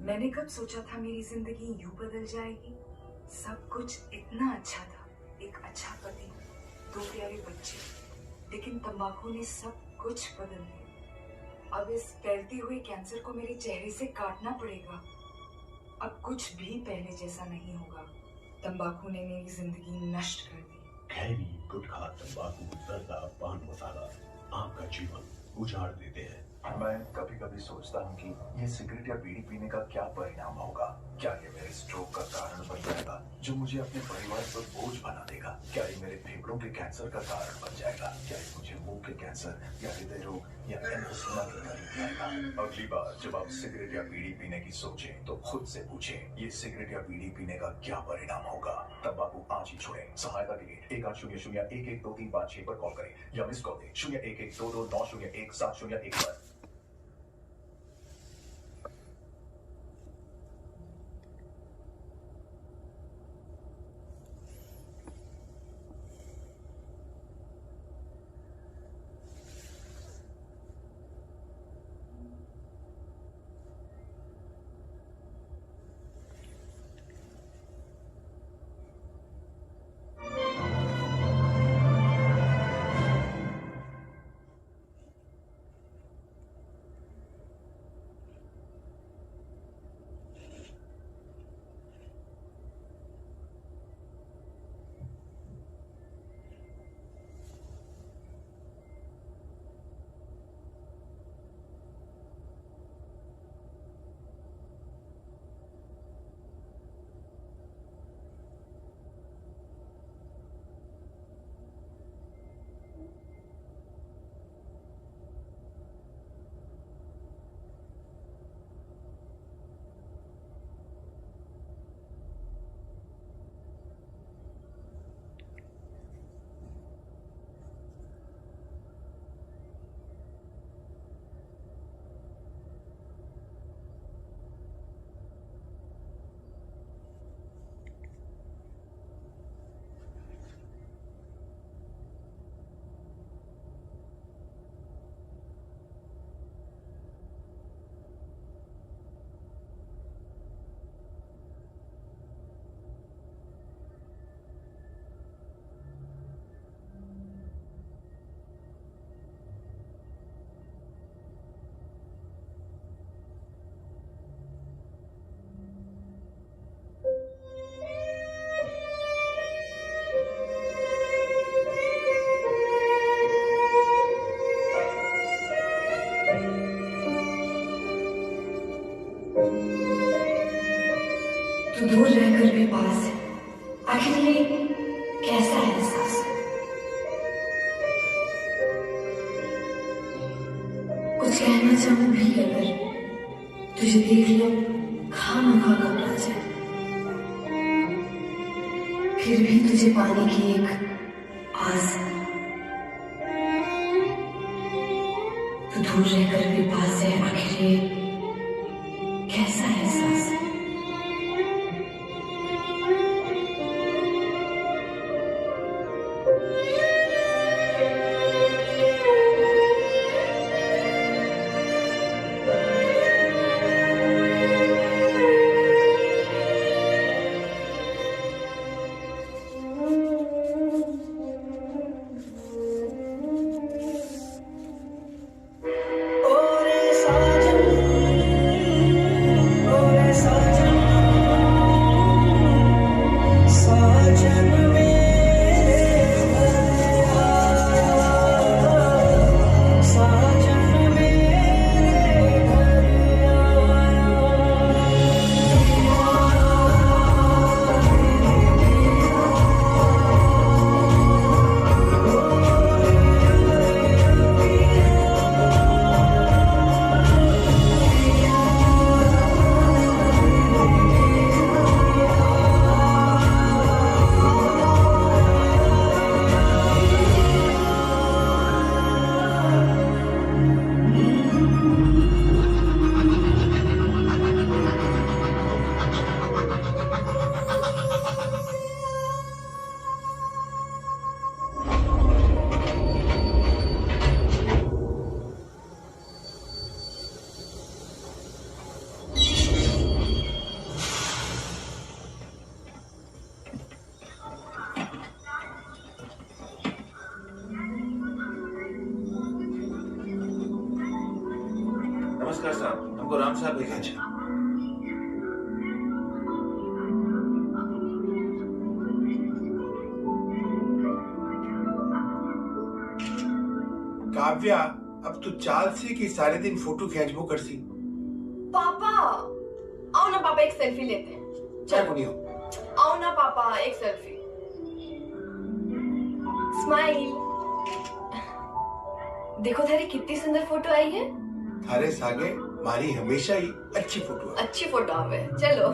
मैंने कब सोचा था मेरी जिंदगी यूं बदल जाएगी। सब कुछ इतना अच्छा था, एक अच्छा पति, 2 प्यारे बच्चे, लेकिन तंबाकू ने सब कुछ बदल दिया। अब इस फैलते हुए कैंसर को मेरे चेहरे से काटना पड़ेगा। अब कुछ भी पहले जैसा नहीं होगा। तंबाकू ने मेरी जिंदगी नष्ट कर दी। खैरी, गुटखा, तंबाकू, जर्दा, पान मसाला आपका जीवन उजाड़ देते हैं। मैं कभी कभी सोचता हूँ कि ये सिगरेट या बीड़ी पीने का क्या परिणाम होगा। क्या ये मेरे स्ट्रोक का कारण बन जाएगा, जो मुझे अपने परिवार पर बोझ बना देगा? क्या ये मेरे फेफड़ों के कैंसर का कारण बन जाएगा? क्या ये मुझे मुंह के कैंसर या हृदय रोग या एम्फोसीमा के करीब लाएगा? अगली बार जब आप सिगरेट या बीड़ी पीने की सोचें तो खुद से पूछें, ये सिगरेट या बीड़ी पीने का क्या परिणाम होगा? तंबाकू आज ही छोड़ें। सहायता के लिए 1800-112356 पर कॉल करें या मिस कॉल दें 01122901 पर। तू दूर रहकर भी पास है, आखिर ये कैसा एहसास है? कुछ कहना चाहूं भी अगर तुझे देख लो खामखा घबरा जाए, फिर भी तुझे पाने की एक आस है। तू दूर रहकर भी पास है, आखिर ये कैसा एहसास है? ओरे साजन नमस्कार साहब, हमको राम साहब भेजा है। काव्या, अब तू चाल सी कि सारे दिन फोटो खींचबो करसी। पापा आओ ना पापा, एक सेल्फी लेते हैं। चाहे नहीं हो। आओ ना पापा, एक सेल्फी। स्माइल। देखो थारी कितनी सुंदर फोटो आई है। थारे सागे मारी हमेशा ही अच्छी फोटो है। अच्छी फोटो आवे, चलो।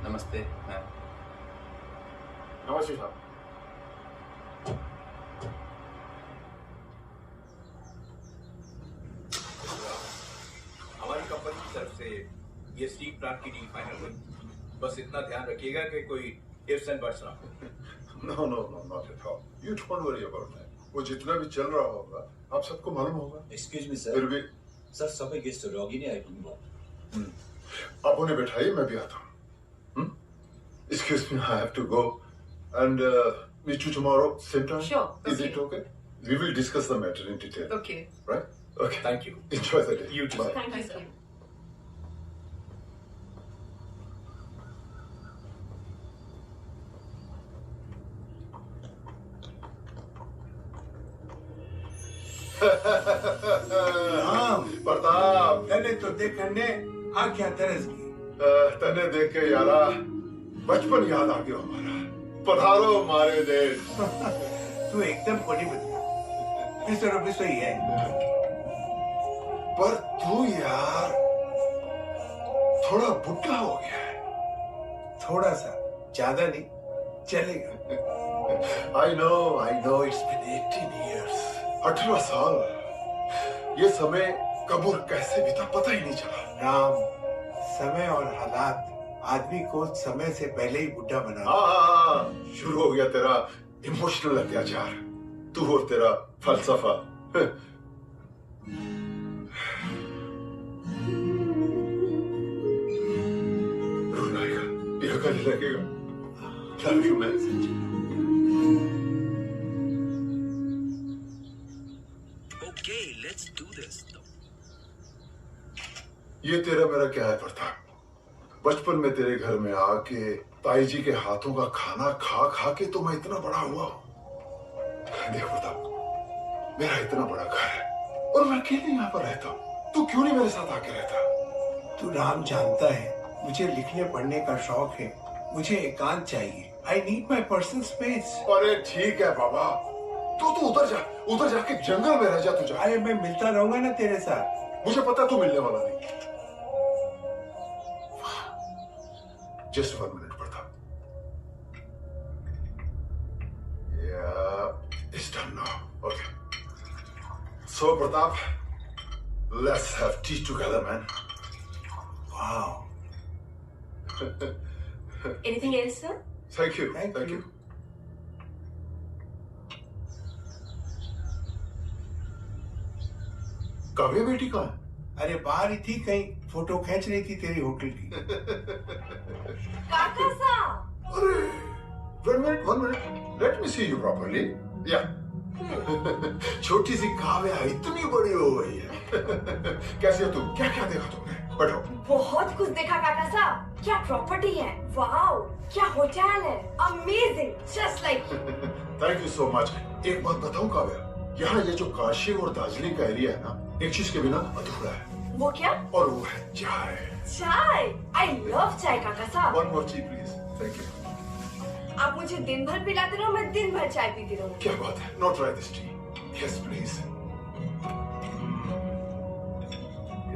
नमस्ते मैम। नमस्ते साहब। हमारी कंपनी की तरफ से ये स्टील प्लांट की डील फाइनल हुई। बस इतना ध्यान रखिएगा कि कोई इफ्स एंड बट्स ना हो। No, no, no, not at all. You don't worry about that. वो जितना भी चल रहा होगा आप सबको मालूम होगा। एक्सक्यूज मी फिर सर, भी सर सबै गेस्टहरू अघि नै आइपुग्नु भयो। आप उन्हें बैठाइए, मैं भी आता हूँ। Excuse me, I have to go and meet you tomorrow same time. Sure, Is okay. it okay? We will discuss the matter in detail. Okay. Right? Okay. Thank you. Enjoy the day. You too. Bye. Thank you, sir. Pratap, तने तो देखने आंखें तरस गई। तने देख के यारा बचपन याद आ गया हमारा। पधारो हमारे देश। तू एकदम कोनी बदला। इस तरफ भी सही है। पर तू यार थोड़ा बुढ़ा हो गया है। थोड़ा सा, ज्यादा नहीं, चलेगा। I know it's been 18 years. 18 साल। ये समय कब और कैसे बीता पता ही नहीं चला। राम, समय और हालात आदमी को समय से पहले ही बुढ़ा बना। हाँ, शुरू हो गया तेरा इमोशनल अत्याचार। तू और तेरा फलसफा। रखेगा। Love you man. Okay, let's do this. ये तेरा मेरा क्या है प्रताप? बचपन में तेरे घर में आके ताई जी के हाथों का खाना खा खा के तो मैं इतना बड़ा हुआ। देख प्रताप, मेरा इतना बड़ा घर है और मैं अकेले यहाँ पर रहता हूँ। तू क्यों नहीं मेरे साथ आके रहता? तू राम जानता है मुझे लिखने पढ़ने का शौक है। मुझे एकांत चाहिए। I need my personal space. अरे ठीक है बाबा, तू उधर जाके जंगल में रह जा। तू जा। अरे मैं मिलता रहूंगा ना तेरे साथ। मुझे पता तू मिलने वाला नहीं। Just 1 minute, Pratap. Yeah, it's done now. Okay. So, Pratap, let's have tea together, man. Wow. Anything else, sir? Thank you. Thank you. Kavya बेटी कहाँ है? अरे बाहर ही थी, कहीं फोटो खींच रही थी तेरी होटल की। काका साहब। अरे, one minute. Let me see you properly. Yeah. छोटी सी काव्या इतनी बड़ी हो गई है। कैसी हो तुम? क्या क्या देखा तुमने? बैठो। बहुत कुछ देखा काका साहब। क्या प्रॉपर्टी है, वाओ, क्या होटल है, amazing, just like. Thank you so much. एक बात बताऊं काव्या, यहाँ ये जो काशी और दार्जिलिंग का एरिया है ना, एक चीज के बिना अधूरा है। वो क्या? और वो है चाय। चाय, आई लव चाय काका साहब। One more tea please. Thank you. आप मुझे दिन भर पिलाते रहो, मैं दिन भर चाय पीती रहूँ। क्या बात है? Know try this T. Yes please.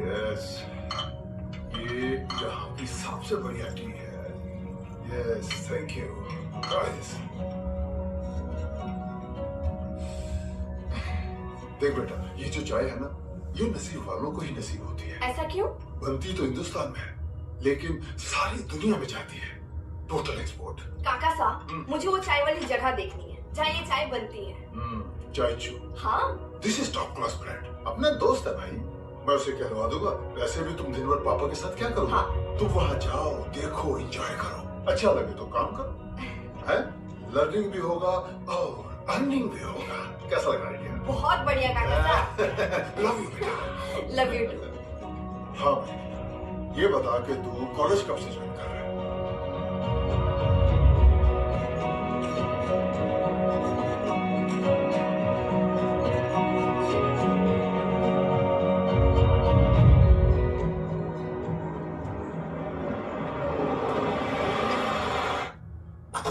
Yes, ये यहाँ की सबसे बढ़िया टी है। Yes, thank you. Try this. देख बेटा, ये जो चाय है ना, ये नसीब वालों को ही नसीब होती है। ऐसा क्यों? बनती तो हिंदुस्तान में है, लेकिन सारी दुनिया में जाती है। Total export. काका साहब, मुझे वो चाय वाली जगह देखनी है जहाँ ये चाय बनती है। चाय चू। हाँ, this is top class brand. अपना दोस्त है भाई, मैं उसे कहलवा दूंगा। वैसे भी तुम दिन भर पापा के साथ क्या करोगे? हाँ। तुम वहाँ जाओ, देखो, एंजॉय करो। अच्छा लगे तो काम करो, है? लर्निंग भी होगा और अर्निंग भी होगा। कैसा लग रहा है? बहुत बढ़िया काका साहब। लव यू बेटा। Love you too. हाँ भाई, ये बता के तू कॉलेज कब से ज्वाइन कर रहा है?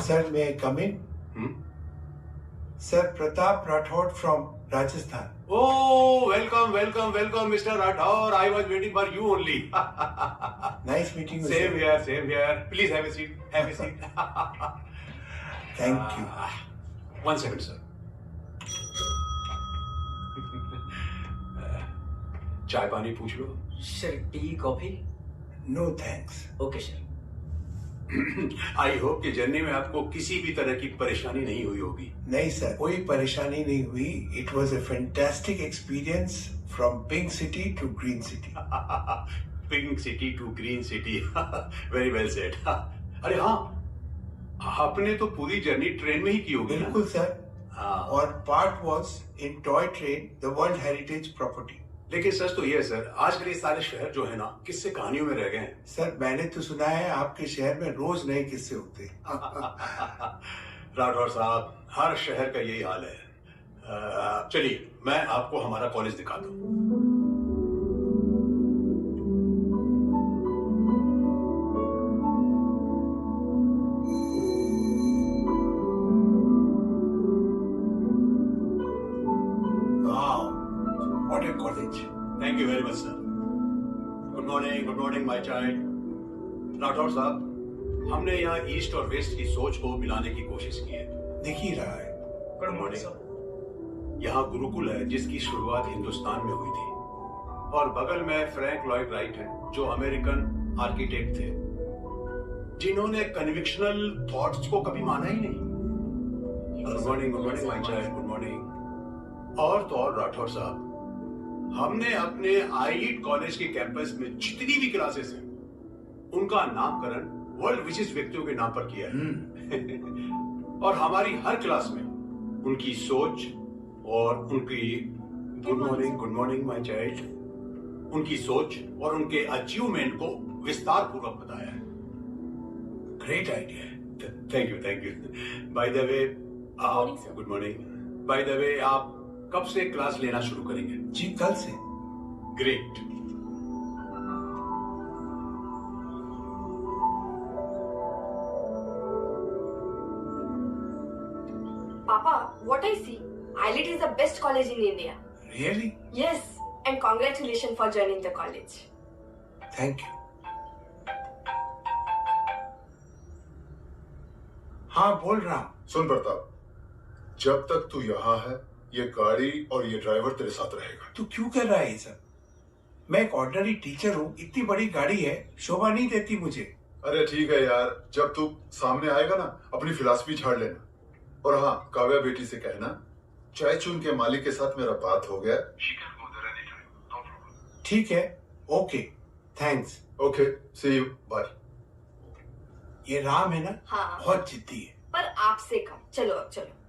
Sir, may I come in? Sir, Pratap Rathod from Rajasthan. Oh, welcome, Mr. Rathod. I was waiting for you only. Nice meeting you. Same sir. here. Please have a seat. Thank you. 1 second, sir. चाय पानी पूछ लो। Sir, tea, coffee? No thanks. Okay, sir. I hope कि journey में आपको किसी भी तरह की परेशानी नहीं हुई होगी। नहीं सर, कोई परेशानी नहीं हुई। It was a fantastic experience from Pink City to Green City. Pink city to green city. Very well said. अरे हाँ, आपने तो पूरी जर्नी ट्रेन में ही की होगी ना? बिल्कुल सर। हाँ। और part was in toy train, the World Heritage property. लेकिन सच तो ये है सर, आजकल ये सारे शहर जो है ना, किस्से कहानियों में रह गए हैं। सर, मैंने तो सुना है आपके शहर में रोज नए किस्से होते हैं। राठौर साहब, हर शहर का यही हाल है। चलिए, मैं आपको हमारा कॉलेज दिखा दूं। What a college. Thank you very much sir. Good morning my child. Rathore साहब, हमने यहाँ ईस्ट और वेस्ट की सोच को मिलाने की कोशिश की है। दिख ही रहा है। Good morning. यहाँ गुरुकुल है जिसकी शुरुआत हिंदुस्तान में हुई थी, और बगल में फ्रैंक लॉयड राइट है जो अमेरिकन आर्किटेक्ट थे, जिन्होंने कन्विक्शनल थॉट्स को कभी माना ही नहीं। Good morning my child, good morning. और तो और राठौर साहब, हमने अपने आईलीट कॉलेज के कैंपस में जितनी भी क्लासेस हैं, उनका नामकरण वर्ल्ड विशेष व्यक्तियों के नाम पर किया है। और हमारी हर क्लास में उनकी सोच और उनकी गुड मॉर्निंग माय चाइल्ड, उनकी सोच और उनके अचीवमेंट को विस्तार पूर्वक बताया है। Great idea. Thank you. Bye the way, good morning. Bye the वे, आप कब से क्लास लेना शुरू करेंगे? जी कल से। Great. Papa, what I see, ILIT is the best college in India. Really? Yes, and congratulations for joining the college. Thank you. हाँ बोल रहा हूँ। सुन प्रताप, जब तक तू यहाँ है ये गाड़ी और ये ड्राइवर तेरे साथ रहेगा। तू क्यों कर रहा है ये सब? मैं एक ऑर्डिनरी टीचर हूँ, इतनी बड़ी गाड़ी है, शोभा नहीं देती मुझे। अरे ठीक है यार, जब तू सामने आएगा ना अपनी फिलॉसफी झाड़ लेना। और हाँ, काव्या बेटी से कहना चाय चुन के मालिक के साथ मेरा बात हो गया। ठीक है, okay, thanks. Okay, see you, bye. ये राम है ना? हाँ। बहुत जिद्दी है। पर आपसे कम। चलो अब चलो।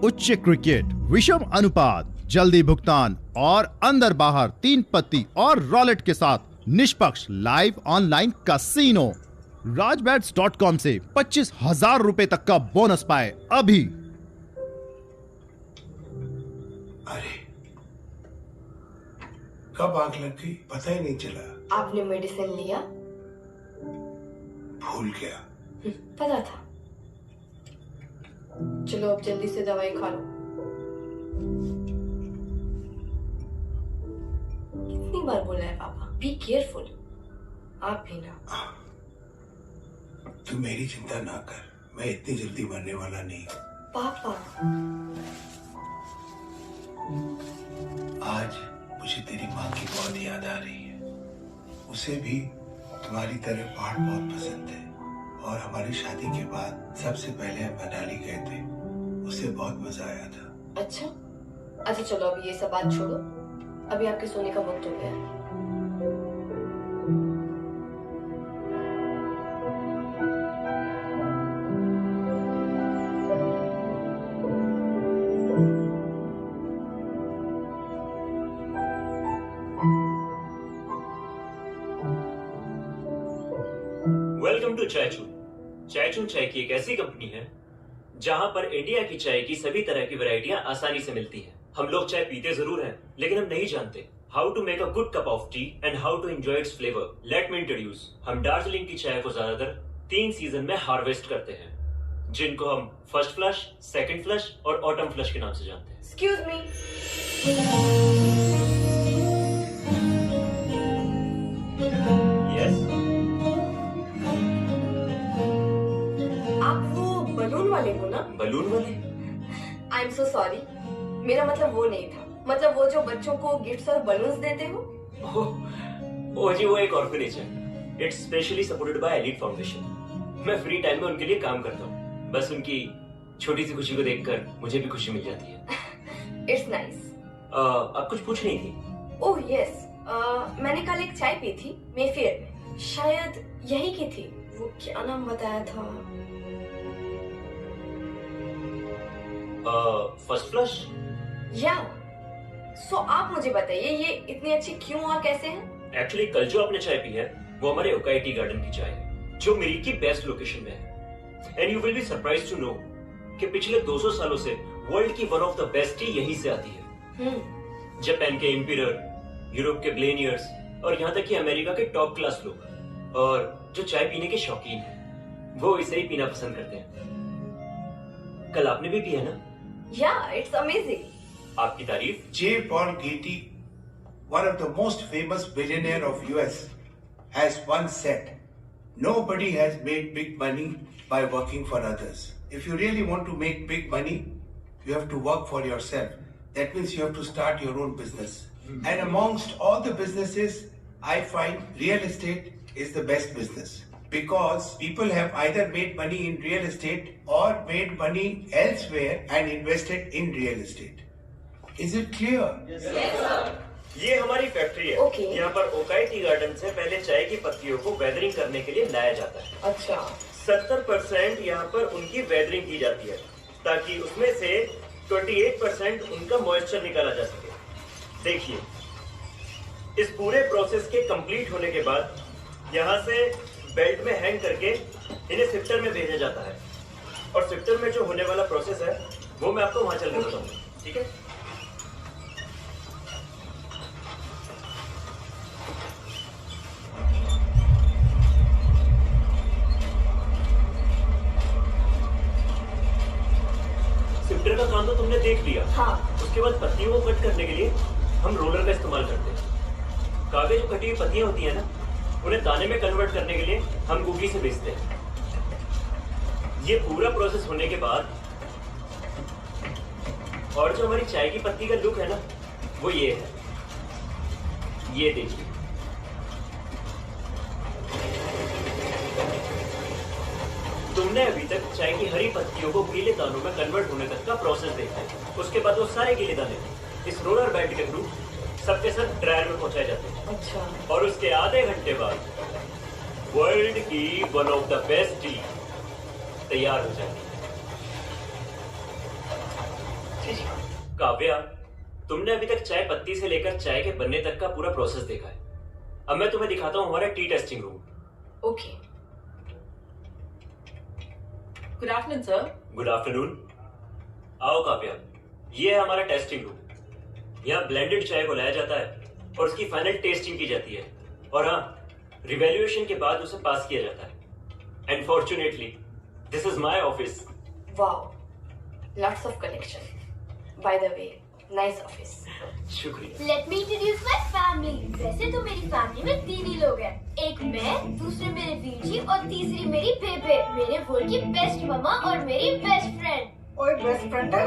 उच्च क्रिकेट, विषम अनुपात, जल्दी भुगतान और अंदर बाहर 3 पत्ती और रॉलेट के साथ निष्पक्ष लाइव ऑनलाइन कैसीनो। rajbats.com से 25,000 रुपए तक का बोनस पाए अभी। अरे कब आग लग गई पता ही नहीं चला। आपने मेडिसिन लिया? भूल गया। पता था। चलो अब जल्दी से दवाई खा लो। कितनी बार बोला है पापा, बी केयरफुल। आप भी ना। तू मेरी चिंता ना कर, मैं इतनी जल्दी मरने वाला नहीं। पापा, आज मुझे तेरी माँ की बहुत याद आ रही है। उसे भी तुम्हारी तरह पहाड़ बहुत पसंद है और हमारी शादी के बाद सबसे पहले हम मनाली गए थे। उसे बहुत मजा आया था। अच्छा चलो अभी ये सब बात छोड़ो, अभी आपके सोने का वक्त हो गया। Welcome to चायचून। चायचून चाय की एक ऐसी कंपनी है जहां पर इंडिया की चाय की सभी तरह की वैरायटियां आसानी से मिलती हैं। हम लोग चाय पीते जरूर हैं, लेकिन हम नहीं जानते how to make a good cup of tea and how to enjoy its flavour. Let me introduce. हम दार्जिलिंग की चाय को ज्यादातर 3 सीजन में हार्वेस्ट करते हैं, जिनको हम फर्स्ट फ्लश, सेकंड फ्लश और ऑटम फ्लश के नाम से जानते हैं। Excuse me. बलून वाले हो ना? बलून वाले? आई एम सो सॉरी, मेरा मतलब वो नहीं था। मतलब वो जो बच्चों को गिफ्ट्स और बलून्स देते हो। ओ जी, वो एक ऑर्फनेज है। It's specially supported by elite foundation. मैं फ्री टाइम में उनके लिए काम करता हूँ। बस उनकी छोटी सी खुशी को देखकर मुझे भी खुशी मिल जाती है। It's nice. आप कुछ पूछ रही थी? ओह यस, मैंने कल एक चाय पी थी मेफेयर में, शायद यही की थी। वो क्या नाम बताया था? First flush. या सो आप मुझे बताइए ये इतनी अच्छी क्यों और कैसे है? एक्चुअली कल जो आपने चाय पी है वो हमारे ओकाई टी गार्डन की चाय है, जो मिरिक की बेस्ट लोकेशन में है। And you will be surprised to know कि पिछले 200 सालों से वर्ल्ड की one of the best tea यहीं से आती है। जापान के एम्पियर, यूरोप के ब्लेनियर्स और यहाँ तक कि अमेरिका के टॉप क्लास लोग और जो चाय पीने के शौकीन हैं, वो इसे ही पीना पसंद करते हैं। कल आपने भी पिया ना? Yeah, it's amazing. आपकी तारीफ? J. Paul Getty, one of the most famous billionaire of US, has once said, "Nobody has made big money by working for others. If you really want to make big money, you have to work for yourself. That means you have to start your own business. And amongst all the businesses, I find real estate is the best business. Because people have either made money in real estate or made money elsewhere and invested in real estate. Is it clear? Yes, sir. ये हमारी factory है। Okay. यहाँ पर ओकाई tea garden से पहले चाय की पत्तियों को वेदरिंग करने के लिए लाया जाता है। अच्छा। 70% यहाँ पर उनकी वेदरिंग की जाती है ताकि उसमें से 28% उनका मॉइस्चर निकाला जा सके। देखिए, इस पूरे प्रोसेस के कंप्लीट होने के बाद यहाँ से बेल्ट में हैंग करके इन्हें सिफ्टर में भेजा जाता है और सिफ्टर में जो होने वाला प्रोसेस है वो मैं आपको वहां चल के बताऊंगा, ठीक है? सिफ्टर का काम तो तुमने देख लिया। हाँ। उसके बाद पत्तियों को कट करने के लिए हम रोलर का इस्तेमाल करते हैं। कागज जो कटी हुई पत्तियां होती है ना, उन्हें दाने में कन्वर्ट करने के लिए हम गुगी से बेचते हैं। ये पूरा प्रोसेस होने के बाद और जो हमारी चाय की पत्ती का लुक है ना, वो ये है। ये देखिए, तुमने अभी तक चाय की हरी पत्तियों को गीले दानों में कन्वर्ट होने तक का प्रोसेस देखा है। उसके बाद वो सारे गीले दाने इस रोलर बेल्ट के थ्रू सबके सब ड्रायर में पहुंचाए जाते हैं। अच्छा। और उसके आधे घंटे बाद वर्ल्ड की one of the best T तैयार हो जाती है। काव्या, तुमने अभी तक चाय पत्ती से लेकर चाय के बनने तक का पूरा प्रोसेस देखा है। अब मैं तुम्हें दिखाता हूँ हमारा T testing room. Okay. Good afternoon sir. Good afternoon. आओ काव्या, ये है हमारा टेस्टिंग रूम। यहाँ ब्लेंडेड चाय को लाया जाता है और उसकी फाइनल टेस्टिंग की जाती है और हाँ, रिवैल्यूएशन के बाद उसे पास किया जाता है। And fortunately this is my office. Wow, lots of collection. By the way, nice office. शुक्रिया। Let me introduce my family. वैसे तो मेरी फैमिली में 3 ही लोग हैं। एक मैं, दूसरे मेरे वीर जी और तीसरी मेरी बेबे, मेरे वर्ल्ड की बेस्ट मामा और मेरी बेस्ट फ्रेंड। ओए बेस्ट फ्रेंड है?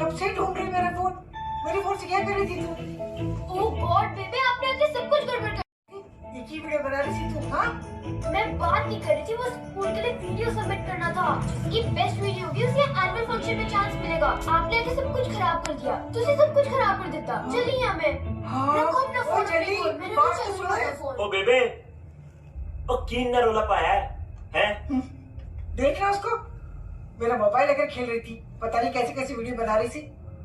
कब से ढूंढ रही मेरा फोन? मेरे फोन से क्या कर रही थी तू? ओह गॉड बेबे, आपने आके सब कुछ गड़बड़ कर ये की वीडियो बना रही थी तू? हाँ? मैं बात नहीं कर रही थी, वो स्कूल के लिए वीडियो सबमिट करना था। जिसकी बेस्ट वीडियो होगी उसे एनुअल फंक्शन में चांस मिलेगा। आपने आके सब कुछ खराब कर दिया। तुझे सब कुछ खराब कर देता। चलिए हमें। हाँ। रखो अपना फोन। चली। मैंने बात तो तो चल सुनो। रहा फोन। ओ बेबे, ओ किन ना रोला पाया है? देख रहा उसको? मेरा मोबाइल लेकर खेल रही थी। पता नहीं कैसी कैसी वीडियो बना रही थी।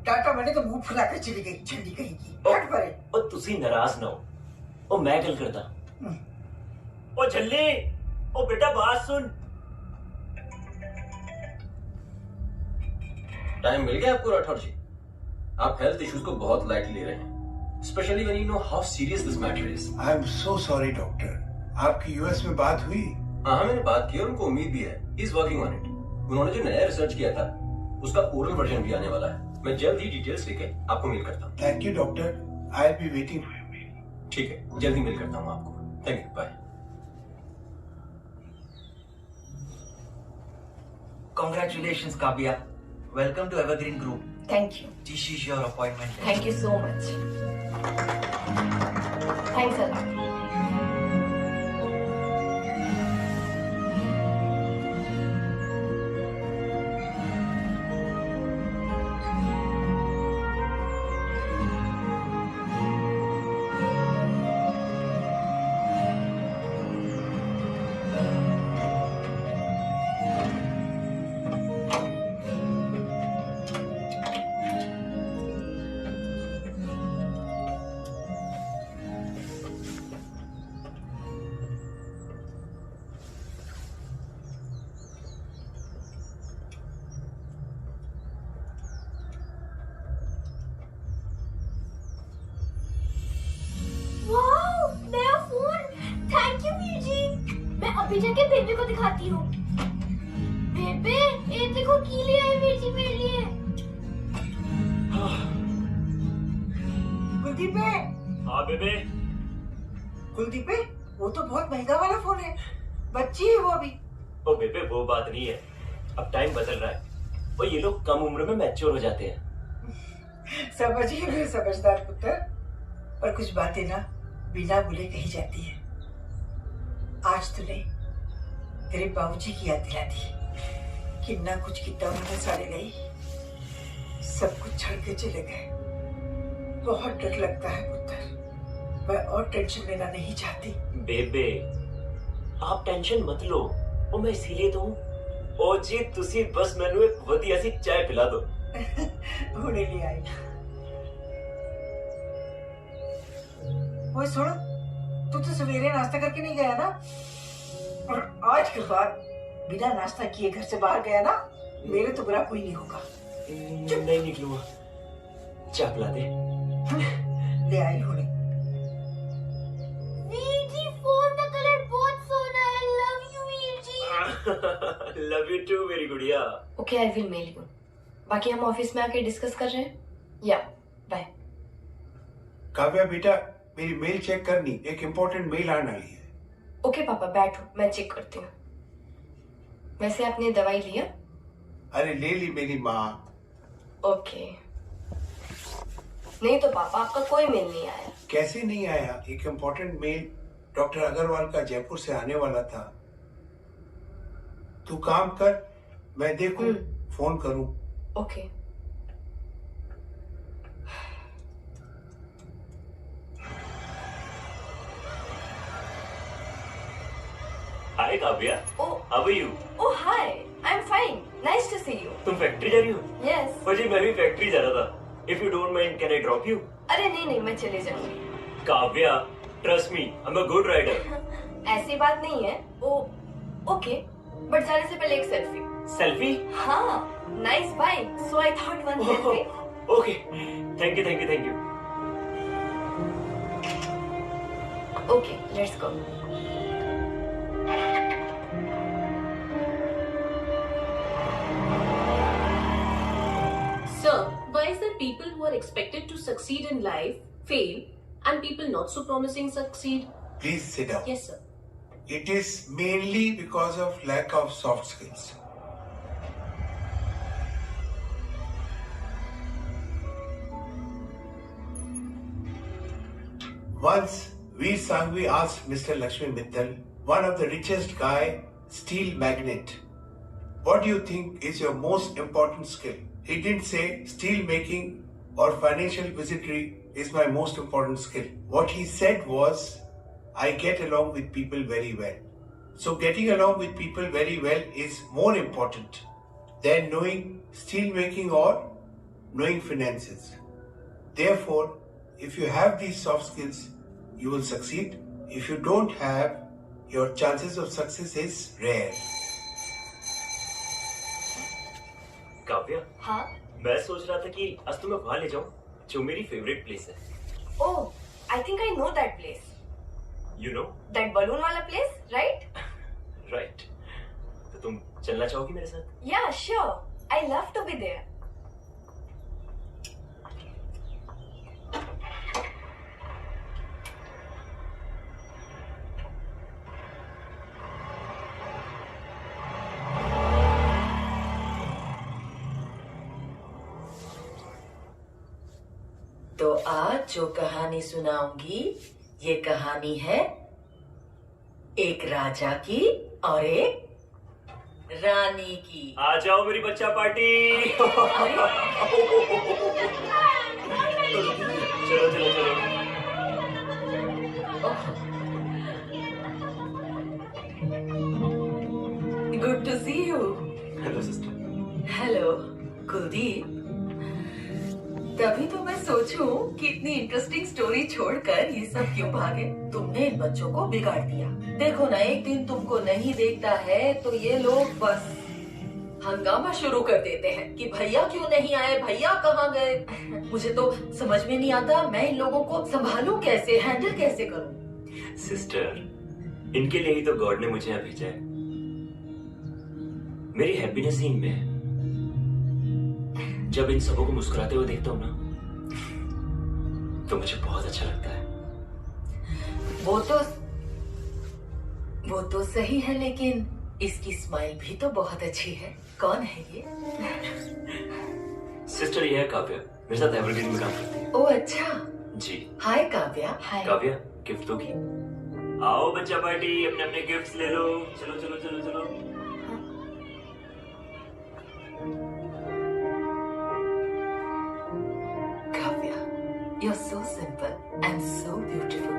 टाटा मैंने तो मुंह फुलाकर चली गई। चली गई। हट परे। ओ तुसी नाराज ना हो। ओ मैं गल करदा। ओ झल्ली, ओ बेटा बात सुन। टाइम मिल गया आपको राठौर जी? आप हेल्थ इश्यूज को बहुत लाइटली ले रहे हैं, specially when you know how serious this matter is. I am so sorry doctor. आपकी यूएस में बात हुई? हाँ, मैंने बात की और उनको उम्मीद भी है। He is working on it. उन्होंने जो नया रिसर्च किया था उसका ओरल वर्जन भी आने वाला है। मैं जल्द ही डिटेल्स लेके आपको मेल करता हूँ। Thank you doctor. I will be waiting for your mail. ठीक है, जल्दी मेल करता हूँ आपको। Thank you, bye. Congratulations, Kavya. Welcome to Evergreen Group. Thank you. This is your appointment. Thank you so much. Thanks a lot. Wow, नया phone. Thank you Veer जी। मैं अभी जाके बेबे को दिखाती हूँ। बेबे, ये देखो की ले आए वीर जी मेरे लिए। कुलदीप है? हाँ बेबे। कुलदीप है? वो तो बहुत महंगा वाला फोन है। बच्ची है वो अभी। ओ बेबे, वो बात नहीं है। अब टाइम बदल रहा है और ये लोग कम उम्र में मैच्योर हो जाते हैं। समझिए मेरे समझदार पुत्र, पर कुछ बातें ना बिना बोले कही जाती है। आज तूने तेरे बाबूजी की याद दिला दी। कितना कुछ कितना उन्होंने सारे गई, सब कुछ छोड़ के चले गए। बहुत डर लगता है पुत्र, मैं और टेंशन लेना नहीं चाहती। बेबे आप टेंशन मत लो, और मैं इसीलिए तो हूँ। ओ जी तुसी बस मैनू एक वधिया सी चाय पिला दो। हुणे ले आई। ओए सुन, तू तो सवेरे नाश्ता करके नहीं गया ना? और आज के बाद बिना नाश्ता किए घर से बाहर गया ना, मेरे तो बुरा कोई नहीं होगा। नहीं निकलूंगा, चाय पिला दे। ले आई हुणे। वीर जी फोन का कलर बहुत सोना है। Love you Veer ji. Love you too मेरी गुड़िया। Okay I will mail you. बाकी हम ऑफिस में आके डिस्कस कर रहे हैं। या बाय। काव्या बेटा मेरी मेल चेक करनी, एक इम्पोर्टेंट मेल आने वाली है। ओके पापा बैठो, मैं चेक करती हूँ। वैसे आपने दवाई लिया? अरे ले ली मेरी माँ। ओके। नहीं तो पापा आपका कोई मेल नहीं आया। कैसे नहीं आया? एक इम्पोर्टेंट मेल डॉक्टर अग्रवाल का जयपुर से आने वाला था। तू काम कर, मैं देखूं फोन करूं। Okay. Hi Kavya. Oh how are you? Oh hi, I am fine, nice to see you. तुम फैक्ट्री जा रही हो? यस। और जी मैं भी फैक्ट्री जा रहा था। If you don't mind can I drop you? अरे नहीं मैं चले जाऊंगी। Kavya trust me, I am a good rider. ऐसी बात नहीं है। ओ ओके, बट जाने से पहले एक सेल्फी। सेल्फी? हाँ, nice bike, so I thought one selfie. Okay, thank you thank you thank you. Okay, let's go. Sir, why is there people who are expected to succeed in life fail and people not so promising succeed? Please sit down. Yes, sir. It is mainly because of lack of soft skills. Once, Veer Sanghvi asked Mr. Lakshmi Mittal, one of the richest guy, steel magnate, what do you think is your most important skill? He didn't say steel making or financial wizardry is my most important skill. What he said was, I get along with people very well. So getting along with people very well is more important than knowing steel making or knowing finances. Therefore, if you have these soft skills, you will succeed. If you don't have, your chances of success is rare. Kavya, हाँ? मैं सोच रहा था कि आज तुम्हें वहां ले जाऊं जो मेरी फेवरेट प्लेस है। Oh, I think I know that place. You know? That balloon वाला प्लेस, राइट? राइट। तो तुम चलना चाहोगी मेरे साथ? या sure, I love to be there. तो आज जो कहानी सुनाऊंगी, ये कहानी है एक राजा की और एक रानी की। आ जाओ मेरी बच्चा पार्टी। चलो चलो चलो। Good to see you. Hello sister. Hello Kuldeep. तभी तो मैं सोचूं कि इतनी इंटरेस्टिंग स्टोरी छोड़कर ये सब क्यों भागे। तुमने इन बच्चों को बिगाड़ दिया। देखो ना, एक दिन तुमको नहीं देखता है तो ये लोग बस हंगामा शुरू कर देते हैं कि भैया क्यों नहीं आए, भैया कहाँ गए। मुझे तो समझ में नहीं आता मैं इन लोगों को संभालूं कैसे, हैंडल कैसे करूं। सिस्टर, इनके लिए ही तो गॉड ने मुझे यहाँ भेजा है। मेरी हैप्पीनेस ही इनमें है। जब इन सबों को मुस्कुराते हुए देखता हूँ ना, तो मुझे बहुत अच्छा लगता है। वो तो सही है, लेकिन इसकी स्माइल भी तो बहुत अच्छी है। कौन है ये? सिस्टर ये है काव्या, मेरे साथ एवरग्रीन में काम करती है। ओ अच्छा। जी। हाय काव्या। हाय। काव्या गिफ्ट दोगी? आओ बच्चा पार्टी, अपने अपने गिफ्ट्स ले लो। चलो चलो चलो चलो। Kavya, you're so simple and so beautiful.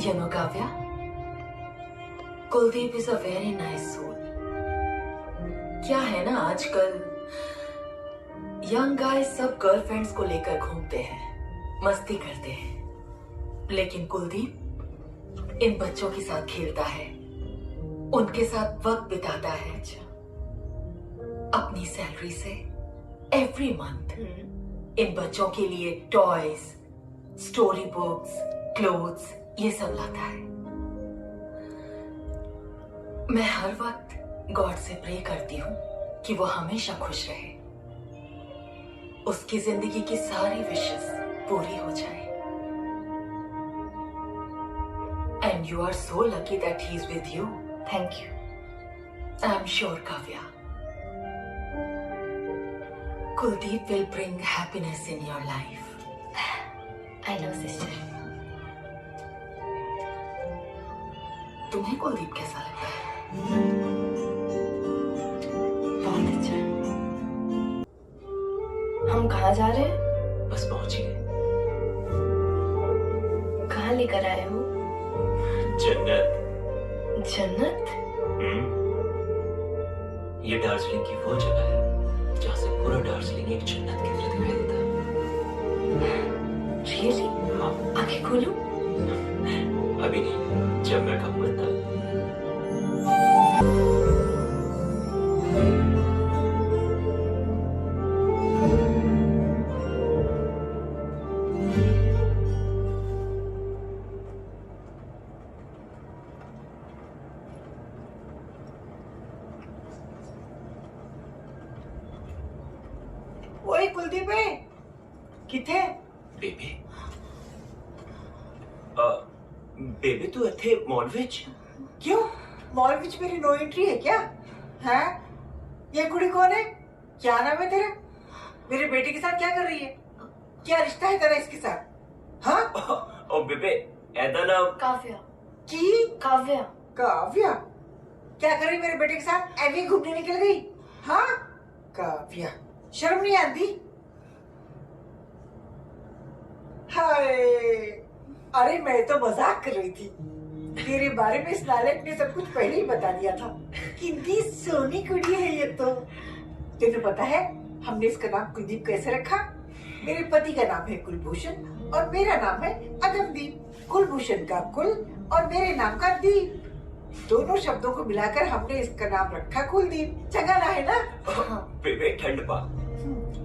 You know, Kavya, Kuldeep is a very nice soul. क्या है ना आजकल यंग गाइस सब गर्लफ्रेंड्स को लेकर घूमते हैं, मस्ती करते हैं, लेकिन कुलदीप इन बच्चों के साथ खेलता है, उनके साथ वक्त बिताता है। अपनी सैलरी से एवरी मंथ इन बच्चों के लिए टॉयज, स्टोरी बुक्स, क्लोथ्स ये सब लाता है। मैं हर वक्त गॉड से प्रे करती हूँ कि वो हमेशा खुश रहे, उसकी जिंदगी की सारी विशेस पूरी हो जाए। And you are so lucky that he is with you. Thank you. I am sure Kavya, Kuldeep will bring happiness in your life. I know, sister. तुम्हें कुलदीप कैसा लगता है? बहुत अच्छा। हम कहाँ जा रहे हैं? बस पहुंच गए। कहाँ लेकर आए हो? जन्नत। जन्नत? ये दार्जिलिंग की वो जगह है जहाँ से पूरा दार्जिलिंग एक जन्नत की तरह दिखाई देता है। Really? हाँ। आंखें खोलूं? अभी नहीं, जब मैं कहूँगा तब। ओए कुलदीप है किथे? बेबी बेबी तू इत्थे मॉल विच? क्यों मॉल विच मेरी नो एंट्री है क्या? हैं? ये कुड़ी कौन है? क्या नाम है तेरा? मेरे बेटे के साथ क्या कर रही है? क्या रिश्ता है तेरा इसके साथ? हाँ? ओ बेबे ऐदा नाम काव्या। की? काव्या। काव्या क्या कर रही मेरे बेटे के साथ? ऐवी घूमने निकल गई? हाँ काव्या शर्म नहीं आती? हाय अरे मैं तो मजाक कर रही थी, तेरे बारे में इस नालायक ने सब कुछ पहले ही बता दिया था। कितनी सोनी कुड़ी है ये तो। तुझे पता है हमने इसका नाम कुलदीप कैसे रखा? मेरे पति का नाम है कुलभूषण और मेरा नाम है अगमदीप। कुलभूषण का कुल और मेरे नाम का दीप, दोनों शब्दों को मिलाकर हमने इसका नाम रखा कुलदीप। चंगा ना है ना? बेबे ठंड पा।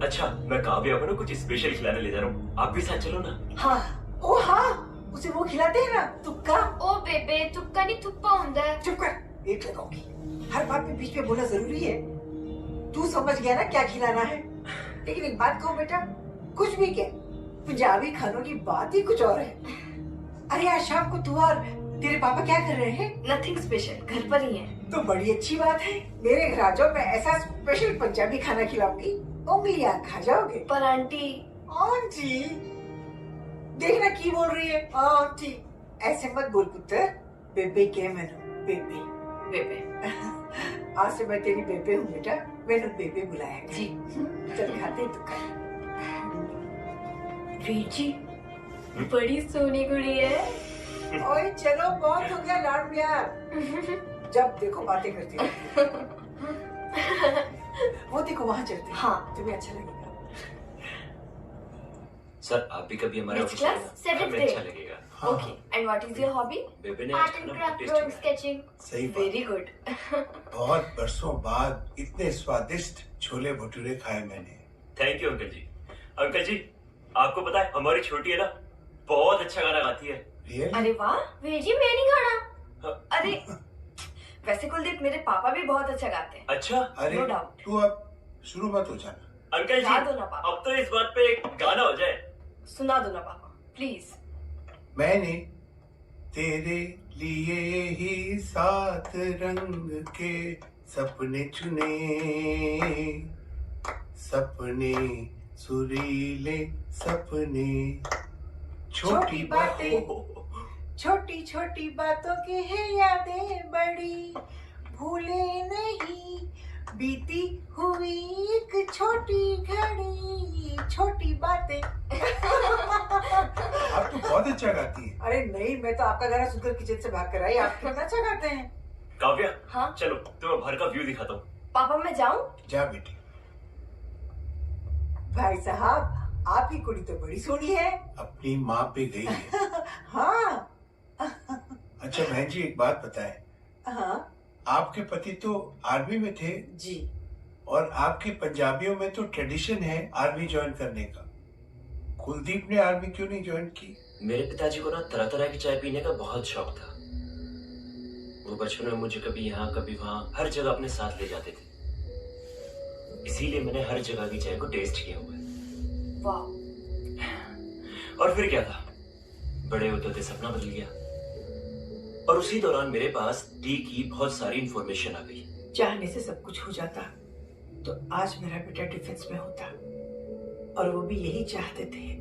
अच्छा मैं काव्या को ना कुछ स्पेशल खिलाने ले जा रहा हूँ, आप भी साथ चलो ना। हाँ ओ हाँ उसे वो खिलाते हैं ना तुक्का। ओ बेबे तुक्का नहीं थुप्पा होता है। चुप कर, एक लगाऊंगी। हर बात में बीच में बोलना जरूरी है। तू समझ गया ना क्या खिलाना है? लेकिन एक बात कहूँ बेटा, कुछ भी क्या पंजाबी खानों की बात ही कुछ और है। अरे आज शाम को तू और तेरे पापा क्या कर रहे हैं? नथिंग स्पेशल, घर पर ही है। तो बड़ी अच्छी बात है, मेरे घर आ जाओ, मैं ऐसा स्पेशल पंजाबी खाना खिलाऊंगी, उंगलियां खा जाओगे। पर आंटी। आंटी देखना की बोल रही है आंटी, ऐसे मत बोल पुत्र। बेबे के मैंने बेबे बेबे आज से मैं तेरी बेबे हूँ बेटा, मैंने बेबे बुलाया जी। चल खाते तो खा। वीर जी बड़ी सोनी कुड़ी है। ओए चलो बहुत हो गया लाड प्यार, जब देखो बातें करती रहती है। वो देखो वहाँ चलते हैं। हाँ तुम्हें अच्छा लगेगा। सर आप भी कभी हमारे Which ऑफिस class? में Seventh हमें grade. अच्छा लगेगा। Okay. And what is your hobby? बेबे ने art and craft, drawing, sketching. सही बात। Very good. बहुत बरसों बाद इतने स्वादिष्ट छोले भटूरे खाए मैंने। Thank you uncle ji. Uncle ji आपको पता है हमारी छोटी है ना बहुत अच्छा गाना गाती है। अरे वाह। वीर जी मैं नहीं खाना। अरे वैसे कुलदीप मेरे पापा भी बहुत अच्छा गाते हैं। अच्छा अरे No doubt. तू अब शुरू मत हो जाना। अंकल जी गा दो ना पापा। अब तो इस बात पे एक गाना हो जाए। सुना दो ना पापा प्लीज। मैंने तेरे लिए ही 7 रंग के सपने चुने, सपने सुरीले सपने, छोटी बातें, छोटी छोटी बातों की है यादें बड़ी, भूले नहीं बीती हुई एक छोटी घड़ी, छोटी बातें। आप तो बहुत अच्छा गाती है। अरे नहीं, मैं तो आपका गाना सुनकर किचन से भाग कर आई, आप कितना अच्छा गाते हैं। काव्या, हाँ? चलो तुम्हें बाहर का व्यू दिखाता हूँ। पापा मैं जाऊँ? जा बेटी। भाई साहब, आपकी कुड़ी तो बड़ी सोनी है। अपनी माँ पे गई है। हाँ। अच्छा बहन जी, एक बात बताएं। हाँ आपके पति तो आर्मी में थे जी, और आपके पंजाबियों में तो ट्रेडिशन है आर्मी ज्वाइन करने का। कुलदीप ने आर्मी क्यों नहीं ज्वाइन की? मेरे पिताजी को ना तरह तरह की चाय पीने का बहुत शौक था। वो बचपन में मुझे कभी यहाँ कभी वहाँ हर जगह अपने साथ ले जाते थे, इसीलिए मैंने हर जगह की चाय को टेस्ट किया हुआ है। वाह। और फिर क्या था, बड़े होते होते सपना बदल गया और उसी दौरान मेरे पास टी की बहुत सारी इंफॉर्मेशन आ गई। चाहने से सब कुछ हो जाता तो आज मेरा बेटा डिफेंस में होता, और वो भी यही चाहते थे।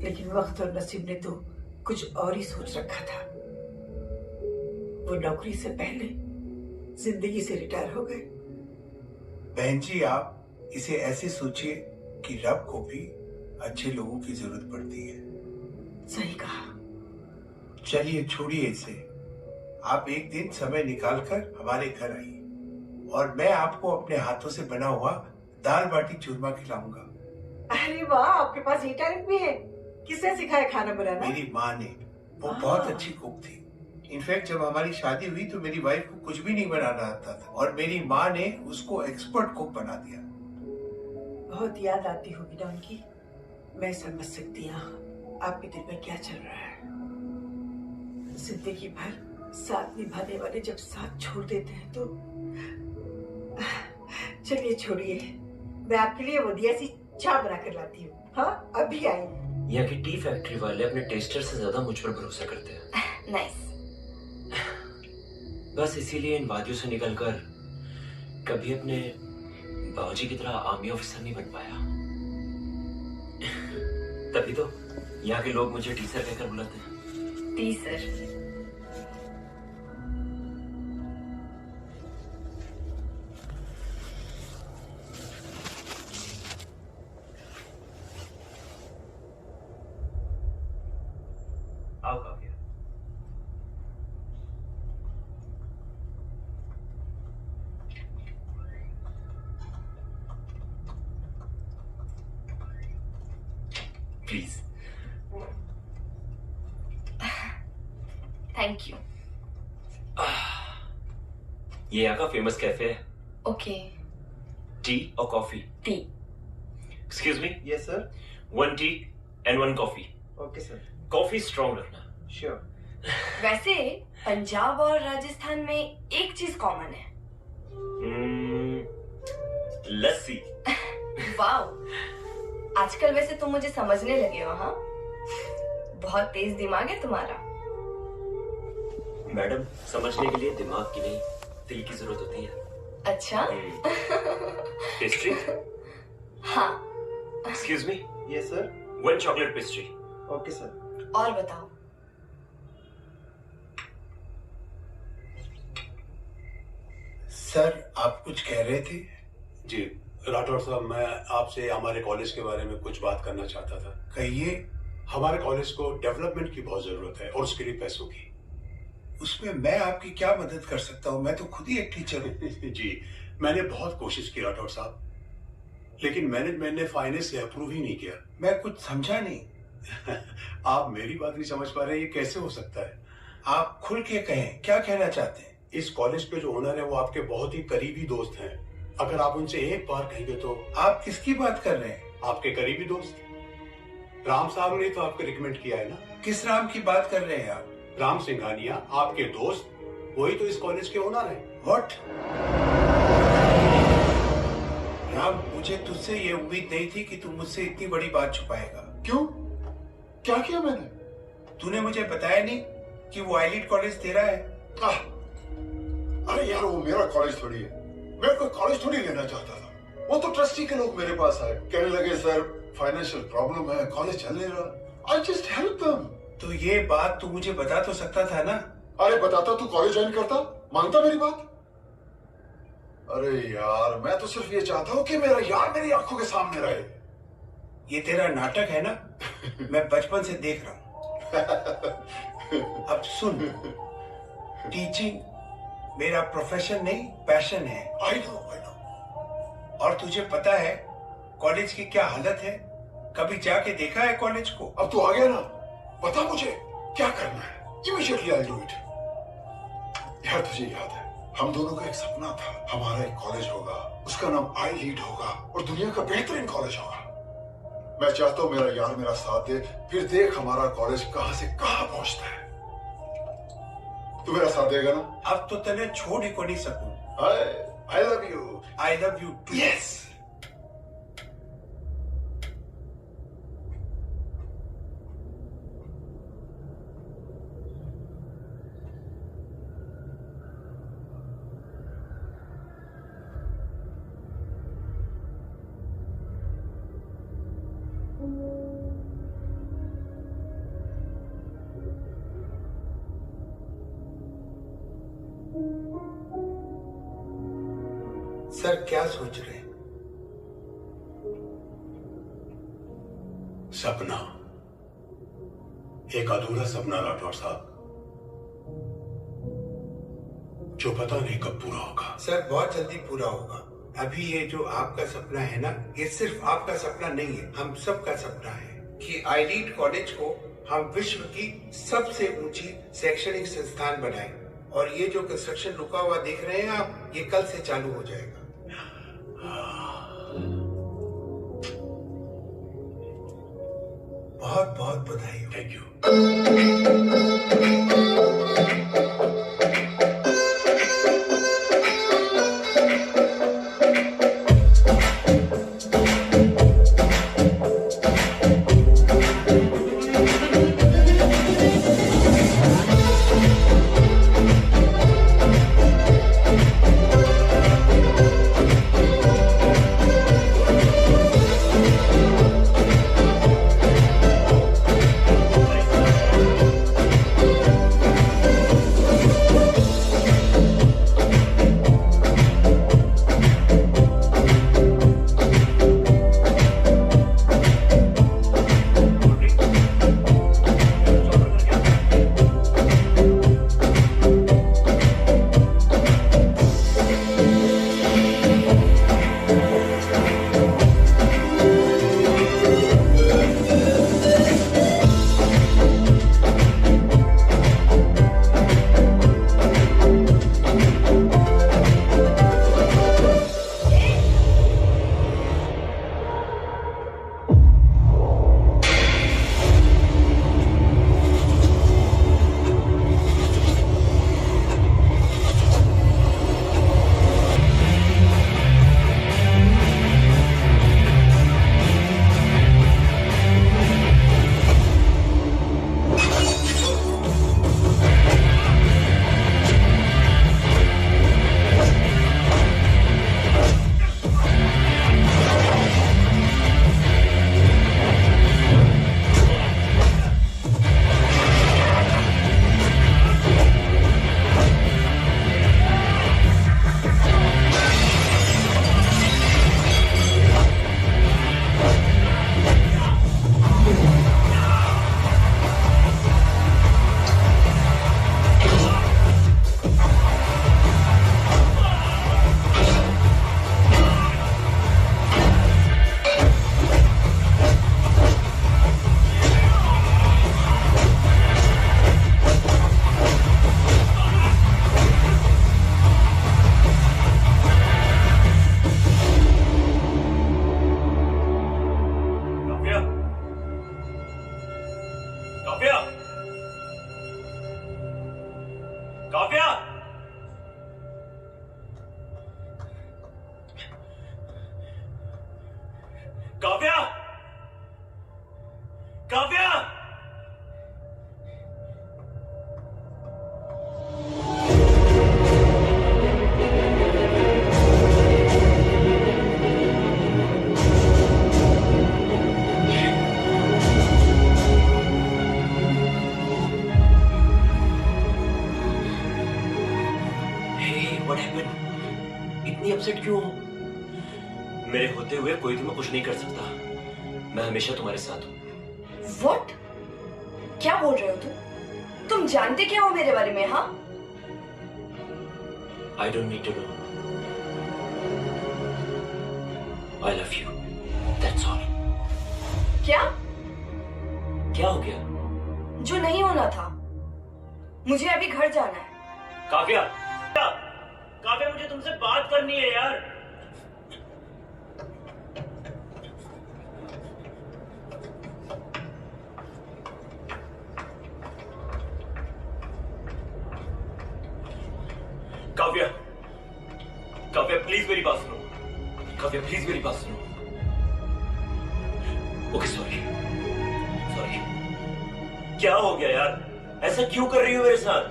लेकिन वक्त और नसीब ने तो कुछ और ही सोच रखा था। वो नौकरी से पहले जिंदगी से रिटायर हो गए। बहन जी, आप इसे ऐसे सोचिए कि रब को भी अच्छे लोगों की जरूरत पड़ती है। सही कहा। चलिए छोड़िए इसे, आप एक दिन समय निकालकर हमारे घर आइए और मैं आपको अपने हाथों से बना हुआ दाल बाटी चूरमा खिलाऊंगा। अरे वाह, आपके पास ये टैलेंट भी है। किसने सिखाया खाना बनाना? मेरी माँ ने। वो बहुत अच्छी कुक थी। इनफैक्ट जब हमारी शादी हुई तो मेरी वाइफ को कुछ भी नहीं बनाना आता था और मेरी माँ ने उसको एक्सपर्ट कुक बना दिया। बहुत याद आती होगी ना उनकी। मैं समझ सकती हूँ आपके दिल में क्या चल रहा है। जिंदगी भर साथ निभाने वाले जब साथ छोड़ देते हैं तो चलिए छोड़िए, मैं आपके लिए बढ़िया सी चाय बना कर लाती हूँ। हाँ अभी आई। यहाँ की टी फैक्ट्री वाले अपने टेस्टर से ज्यादा मुझ पर भरोसा करते हैं। नाइस। बस इसीलिए इन वादियों से निकलकर कभी अपने बाबूजी की तरह आर्मी ऑफिसर नहीं बन पाया। तभी तो यहाँ के लोग मुझे टीचर कहकर बुलाते हैं। टीचर? आओ काव्या। प्लीज। Thank you. ये यहाँ का फेमस कैफे है। ओके। टी और coffee? T. Excuse me. Yes sir. 1 T and 1 coffee. Okay sir. Coffee strong रखना। श्योर। वैसे पंजाब और राजस्थान में एक चीज कॉमन है। लस्सी। वाह। आजकल वैसे तुम मुझे समझने लगे हो। हाँ, बहुत तेज दिमाग है तुम्हारा। मैडम, समझने के लिए दिमाग की नहीं दिल की जरूरत होती है। अच्छा। पेस्ट्री? हाँ। Excuse me. Yes sir. 1 chocolate pastry. Okay sir. और बताओ। सर आप कुछ कह रहे थे? जी राठौर साहब, मैं आपसे हमारे कॉलेज के बारे में कुछ बात करना चाहता था। कहिए। हमारे कॉलेज को डेवलपमेंट की बहुत जरूरत है और उसके लिए पैसों की। उसमें मैं आपकी क्या मदद कर सकता हूँ? मैं तो खुद ही एक टीचर हूँ। जी मैंने बहुत कोशिश की राठौर साहब, लेकिन मैनेजमेंट ने फाइनेंस से अप्रूव ही नहीं किया। मैं कुछ समझा नहीं। आप मेरी बात नहीं समझ पा रहे, ये कैसे हो सकता है? आप खुल के कहें, क्या कहना चाहते हैं? इस कॉलेज के जो ओनर है वो आपके बहुत ही करीबी दोस्त हैं। अगर आप उनसे एक बार कहेंगे तो। आप किसकी बात कर रहे हैं? आपके करीबी दोस्त राम साहब ने तो आपको रिकमेंड किया है ना। किस राम की बात कर रहे हैं आप? राम सिंघानिया, आपके दोस्त, वही तो इस कॉलेज के ओनर हैं। व्हाट? राम, मुझे तुझसे ये उम्मीद नहीं थी कि तू मुझसे इतनी बड़ी बात छुपाएगा। क्यों? क्या किया मैंने? तूने मुझे बताया नहीं कि वो आईलीट कॉलेज तेरा है। अरे यार, वो मेरा कॉलेज थोड़ी है, मैं कोई कॉलेज थोड़ी लेना चाहता था। वो तो ट्रस्टी के लोग मेरे पास आए, कहने लगे सर फाइनेंशियल प्रॉब्लम है, कॉलेज चल नहीं रहा। I just help them. तो ये बात तू मुझे बता तो सकता था ना। अरे बताता तू कॉलेज ज्वाइन करता, मानता मेरी बात? अरे यार मैं तो सिर्फ ये चाहता हूँ कि मेरा यार मेरी आंखों के सामने रहे। ये तेरा नाटक है ना, मैं बचपन से देख रहा हूँ। अब सुन, टीचिंग मेरा प्रोफेशन नहीं पैशन है। I know. और तुझे पता है कॉलेज की क्या हालत है? कभी जाके देखा है कॉलेज को? अब तू आ गया ना, बता मुझे क्या करना है। Immediately I do it. यार तुझे याद है हम दोनों का एक सपना था, हमारा एक कॉलेज होगा, उसका नाम आई लीड होगा और दुनिया का बेहतरीन कॉलेज होगा। मैं चाहता हूं मेरा यार मेरा साथ दे, फिर देख हमारा कॉलेज कहां से कहां पहुंचता है। तू मेरा साथ देगा ना? अब तो तेरे छोड़ ही को नहीं सकूं। I love you. I love you too. Yes. Sir क्या सोच रहे हैं? सपना, एक अधूरा सपना राठौर साहब, जो पता नहीं कब पूरा होगा। सर बहुत जल्दी पूरा होगा। अभी ये जो आपका सपना है ना, ये सिर्फ आपका सपना नहीं है, हम सबका सपना है कि आई लीड कॉलेज को हम विश्व की सबसे ऊंची शैक्षणिक संस्थान बनाएं। और ये जो कंस्ट्रक्शन रुका हुआ देख रहे हैं आप, ये कल से चालू हो जाएगा। बहुत बहुत बधाई। Thank you. Kavya! Kavya! Kavya! What happened? इतनी अपसेट क्यों हो? मेरे होते हुए कोई तुम्हें कुछ नहीं कर सकता। मैं हमेशा तुम्हारे साथ हूँ। What? क्या बोल रहे हो तुम जानते क्या हो मेरे बारे में? हाँ, I don't need to know. I love you. That's all. क्या क्या हो गया? जो नहीं होना था। मुझे अभी घर जाना है। काव्या, काव्या मुझे तुमसे बात करनी है यार। काव्या, काव्या प्लीज मेरी बात सुनो। काव्या प्लीज मेरी बात सुनो। Okay sorry, sorry. क्या हो गया यार? ऐसा क्यों कर रही हो मेरे साथ?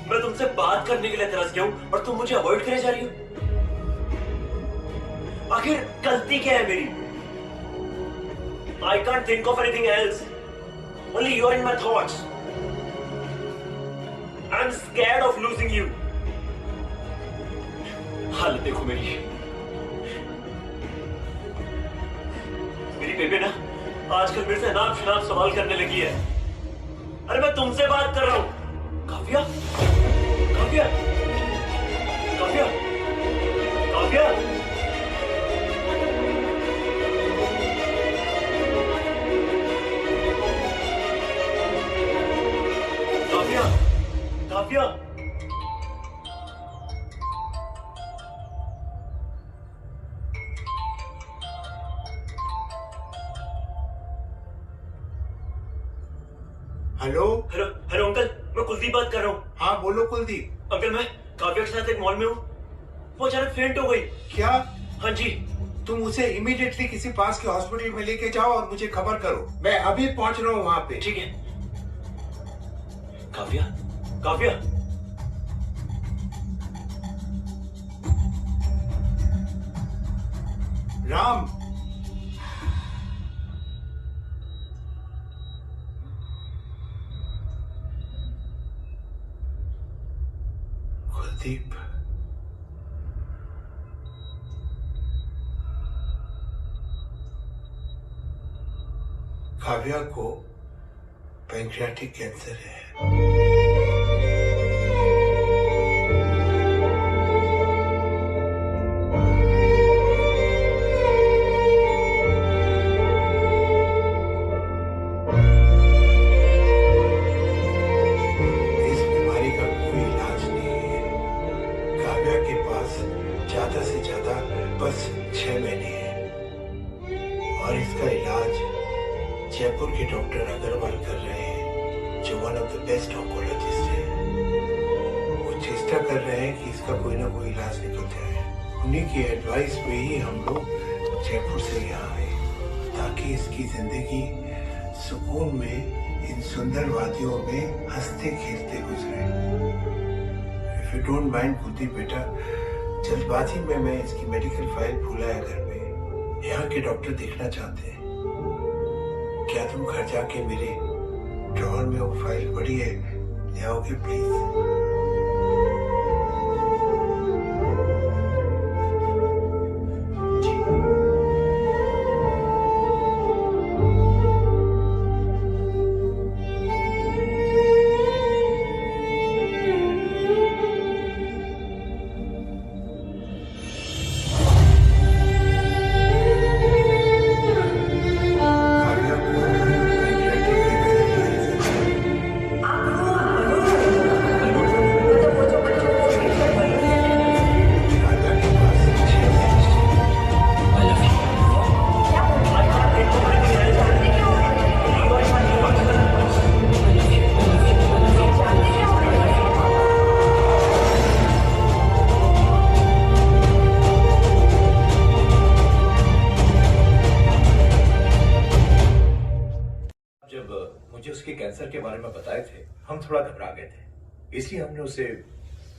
मैं तुमसे बात करने के लिए तरस गया हूं और तुम मुझे अवॉइड करे जा रही हो। आखिर गलती क्या है मेरी? I can't think of anything else. Only you're in my thoughts. I'm scared of losing you. हालत देखो मेरी बेबे ना आजकल मेरे से नाम शनाम सवाल करने लगी है। अरे मैं तुमसे बात कर रहा हूं। Kavya, Kavya, Kavya, Kavya. Kavya, Kavya. Hello hello hello uncle, मैं कुलदीप बात कर रहा हूँ। हाँ बोलो कुलदीप। अंकल मैं काव्या के साथ एक मॉल में हूँ। वो अचानक फेंट हो गई। क्या? हाँ जी। तुम उसे इमीडिएटली किसी पास के हॉस्पिटल में लेके जाओ और मुझे खबर करो। मैं अभी पहुंच रहा हूँ वहाँ पे। ठीक है। काव्या, काव्या। राम, कुलदीप, काव्या को पैंक्रियाटिक कैंसर है। इस बीमारी का कोई इलाज नहीं है। काव्या के पास ज्यादा से ज्यादा बस 6 महीने हैं और इसका इलाज जयपुर के डॉक्टर अग्रवाल कर रहे हैं, जो one of the best oncologist है। वो चेष्टा कर रहे हैं कि इसका कोई ना कोई इलाज निकल जाए। उन्हीं की एडवाइस में ही हम लोग जयपुर से यहाँ आए, ताकि इसकी जिंदगी सुकून में इन सुंदर वादियों में हंसते खेलते गुजरे। If you don't mind Kuldeep बेटा, जल्दबाजी में मैं इसकी मेडिकल फाइल भूलाया घर में। यहाँ के डॉक्टर देखना चाहते हैं। क्या तुम घर जाके मेरे ड्रॉअर में वो फाइल पड़ी है, ले आओगे प्लीज? कैंसर के बारे में बताए थे, हम थोड़ा घबरा गए थे, इसलिए हमने उसे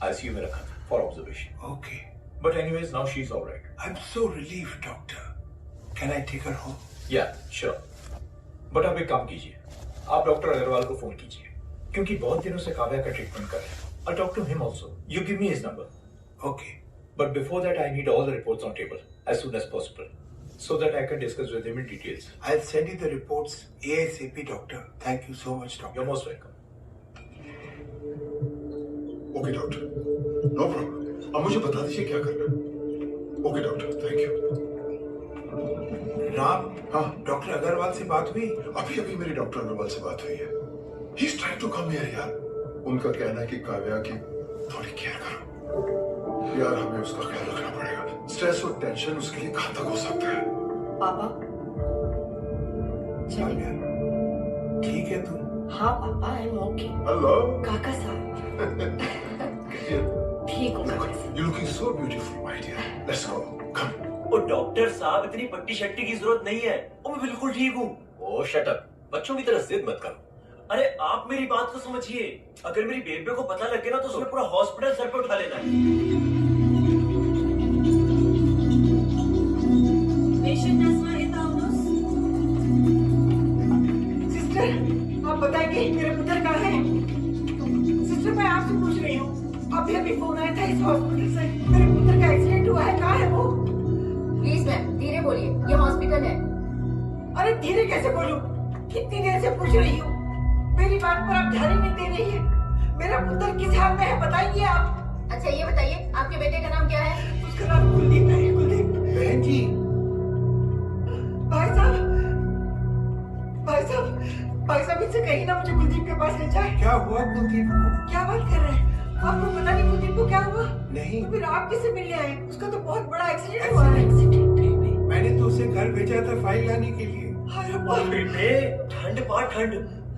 आईसीयू में रखा था for observation. Okay, but anyways now she is alright. I am so relieved doctor. Can I take her home? Yeah sure, but आप एक काम कीजिए, आप डॉक्टर अग्रवाल को फोन कीजिए, क्योंकि बहुत दिनों से काव्या का ट्रीटमेंट कर रहे हैं। I'll talk to him also. You give me his number. Okay. But before that, I need all the reports on table as soon as possible, so that I can discuss with him in details. I'll send you the reports ASAP, doctor. Thank you so much, doctor. You're most welcome. Okay doctor, no problem. अब मुझे बता दीजिए क्या करना है। Okay doctor, thank you. Ram, हाँ, doctor Agarwal से बात हुई? अभी अभी मेरी डॉक्टर अग्रवाल से बात हुई है। He is trying to come here यार। उनका कहना है कि काव्या की थोड़ी केयर करो यार, हमें उसका ख्याल रखना पड़ेगा। स्ट्रेस और टेंशन उसके लिए घातक हो सकता है। पापा काव्या, ठीक है तुम? हाँ पापा, आई एम ओके। हेलो काका साहब। ठीक हूँ काका साहब। You're looking so beautiful, my dear. Let's go. Come. ओ डॉक्टर साहब, इतनी पट्टी शट्टी की जरूरत नहीं है। ओ मैं बिल्कुल ठीक हूँ। ओ शट अप, बच्चों की तरह जिद मत करो। अरे आप मेरी बात को समझिए। अगर मेरी बेबे को पता लग गया ना तो उसने पूरा हॉस्पिटल सर पे उठा लेना है। सिस्टर, आप बताएंगे मेरा पुत्र कहाँ है? सिस्टर, मैं आपसे पूछ रही हूँ। अभी अभी फोन आया था इस हॉस्पिटल से, मेरे पुत्र का एक्सीडेंट हुआ है, कहाँ है वो? प्लीज मैम, धीरे बोलिए, ये हॉस्पिटल है। अरे धीरे कैसे बोलूं? कितनी देर से पूछ रही हूँ, मेरी बात पर आप ध्यान ही नहीं दे रही है। मेरा पुत्र किस हाल में है बताइए आप। अच्छा ये बताइए, आपके बेटे का नाम क्या है? उसका नाम कुलदीप है। कुलदीप। बहन जी। भाई साहब, भाई साहब, भाई साहब, इससे कहीं ना मुझे कुलदीप के पास ले जाए। क्या हुआ कुलदीप को? क्या बात कर रहे हैं? आपको पता नहीं कुलदीप को क्या हुआ? नहीं। तो फिर आप किससे मिलने आए? उसका तो बहुत बड़ा एक्सीडेंट हुआ है। मैंने तो उसे घर भेजा था फाइल लाने के लिए। बेटे ठंड पा ठंड,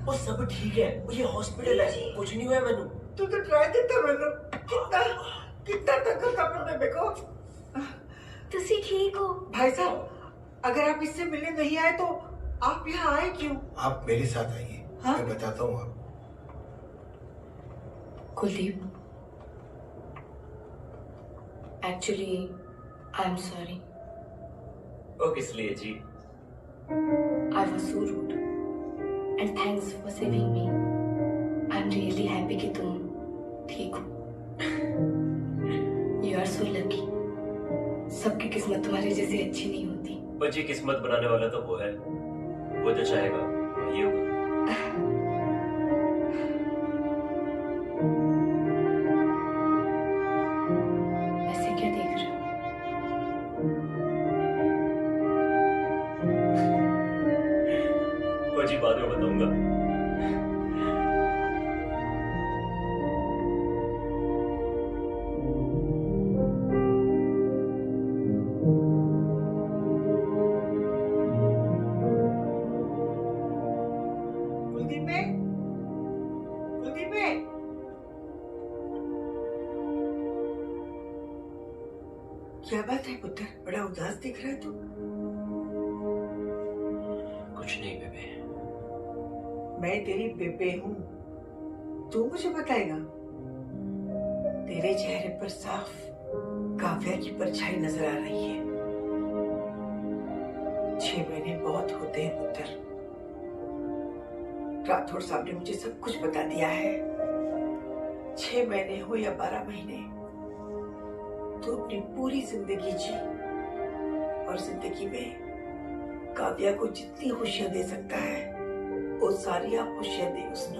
वो सब ठीक है। वो ये हॉस्पिटल है, कुछ नहीं हुआ मैनू। तू तो ट्राई देता मैंने। कितना कितना तक का अपने बेबे को। तुसी ठीक हो? भाई साहब, अगर आप इससे मिलने नहीं आए तो आप यहाँ आए क्यों? आप मेरे साथ आइए, मैं बताता हूँ आपको। Kuldeep, actually I am sorry. ओ किस लिए जी? I was so rude and thanks for saving me. I'm really happy कि तुम ठीक हो। You are so lucky. सबकी किस्मत तुम्हारे जैसी अच्छी नहीं होती। पर जी किस्मत बनाने वाला तो वो है, वो जो चाहेगा वही होगा। ऐसे क्या देख रहे हो? जी बाद में बताऊंगा। कुलदीप है? कुलदीप है? क्या बात है पुत्र, बड़ा उदास दिख रहा है तू। कुछ नहीं बेबे। मैं तेरी बेबे हूँ, तू मुझे बताएगा? तेरे चेहरे पर साफ काव्या की परछाई नजर आ रही है। 6 महीने बहुत होते हैं पुत्र। राठौड़ साहब ने मुझे सब कुछ बता दिया है। 6 महीने हो या 12 महीने, तू अपनी पूरी जिंदगी जी और जिंदगी में काव्या को जितनी खुशियां दे सकता है वो सारी आप खुशियां दे उसने।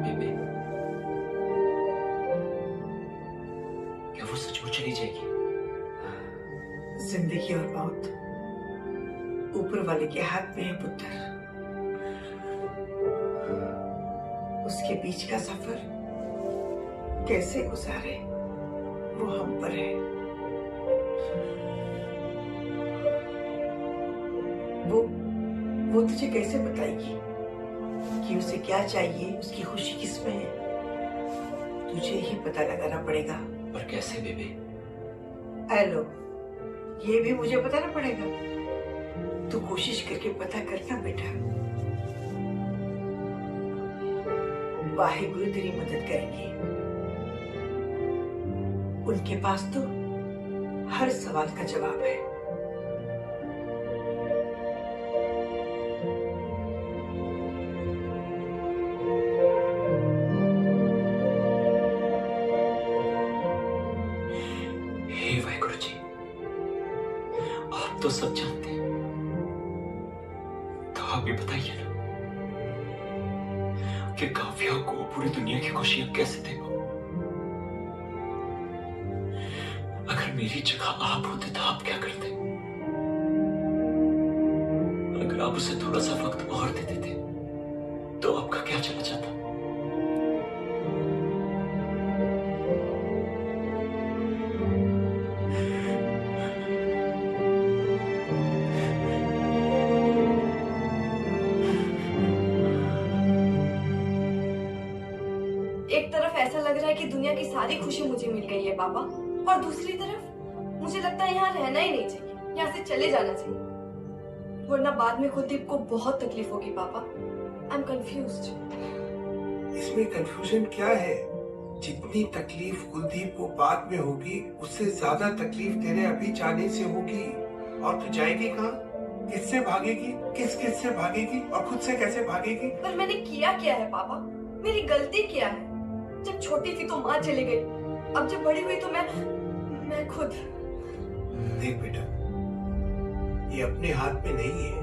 बेबे, क्या वो सचमुच चली जाएगी? जिंदगी और मौत ऊपर वाले के हाथ में है पुत्र। उसके बीच का सफर कैसे गुजारे वो हम पर है। वो तुझे कैसे बताएगी कि उसे क्या चाहिए, उसकी खुशी किसमें है? तुझे ही पता लगाना पड़ेगा। पर कैसे बेबे? हेलो, ये भी मुझे बताना पड़ेगा। तू कोशिश करके पता करना बेटा। वाहिगुरु तेरी मदद करेंगे। उनके पास तो हर सवाल का जवाब है। तो सब जानते हैं, तो आप भी बताइए ना कि काव्या को पूरी दुनिया की खुशियां कैसे दे पाऊं? अगर मेरी जगह आप होते तो आप क्या करते? अगर आप उसे थोड़ा सा वक्त और दे देते तो आपका क्या चला जाता? एक तरफ ऐसा लग रहा है कि दुनिया की सारी खुशी मुझे मिल गई है पापा, और दूसरी तरफ मुझे लगता है यहाँ रहना ही नहीं चाहिए, यहाँ से चले जाना चाहिए, वरना बाद में कुलदीप को बहुत तकलीफ होगी पापा। I am confused. इसमें कंफ्यूजन क्या है? जितनी तकलीफ कुलदीप को बाद में होगी, उससे ज्यादा तकलीफ तेरे अभी जाने से होगी। और तू जाएगी कहाँ? किससे भागेगी? किस किस से भागेगी? और खुद से कैसे भागेगी? पर मैंने किया क्या है पापा? मेरी गलती क्या है? जब छोटी थी तो माँ चली गई, अब जब बड़ी हुई तो मैं खुद। देख बेटा, ये अपने हाथ में नहीं है,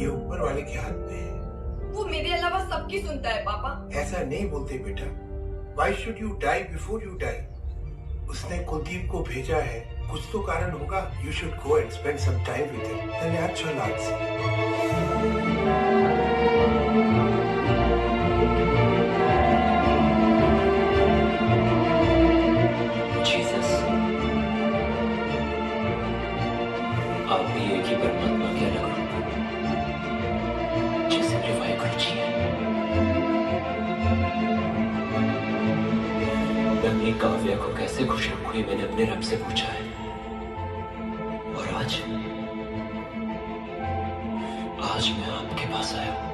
ये ऊपर वाले के हाथ में है। वो मेरे अलावा सबकी सुनता है पापा। ऐसा नहीं बोलते बेटा। Why should you die before you die? उसने कुलदीप को भेजा है, कुछ तो कारण होगा। You should go and spend some time with him. The natural arts. Jesus, आप भी एक ही परमात्मा के अलग रूप हैं, जैसे मेरे वाहिगुरु जी हैं। मैं अपनी काव्या को कैसे खुश रखूं, ये मैंने अपने रब से पूछा है, और आज मैं आपके पास आया हूं।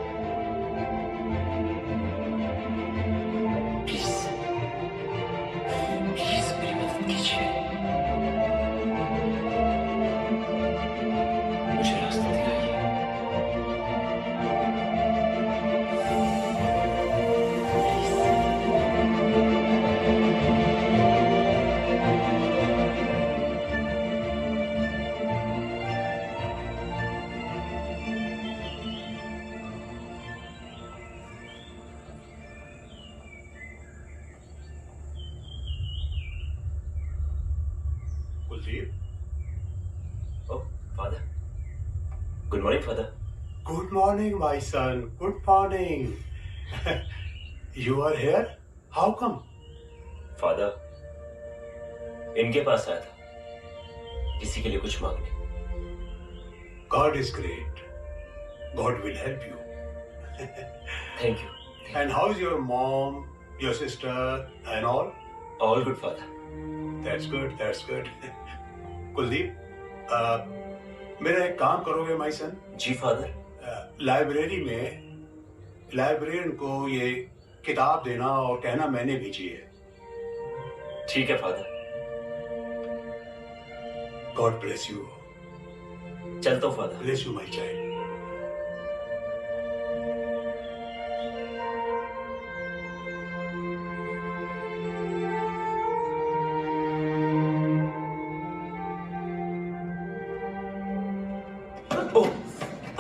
प्लीज मेरी मदद कीजिए, मुझे रास्ता दिखाइए। Kuldeep, Oh, father. Good morning, father. Good morning, my son. Good morning. You are here? How come? Father, इनके पास आया था किसी के लिए कुछ मांगने। God is great. God will help you. Thank you. And how's your mom, your sister, and all? All good, father. That's good. That's good. Kuldeep, मेरा एक काम करोगे माई सन? जी फादर। लाइब्रेरी में लाइब्रेरियन को ये किताब देना और कहना मैंने भेजी है। ठीक है फादर। God bless you. चलता हूँ father. Bless you my child.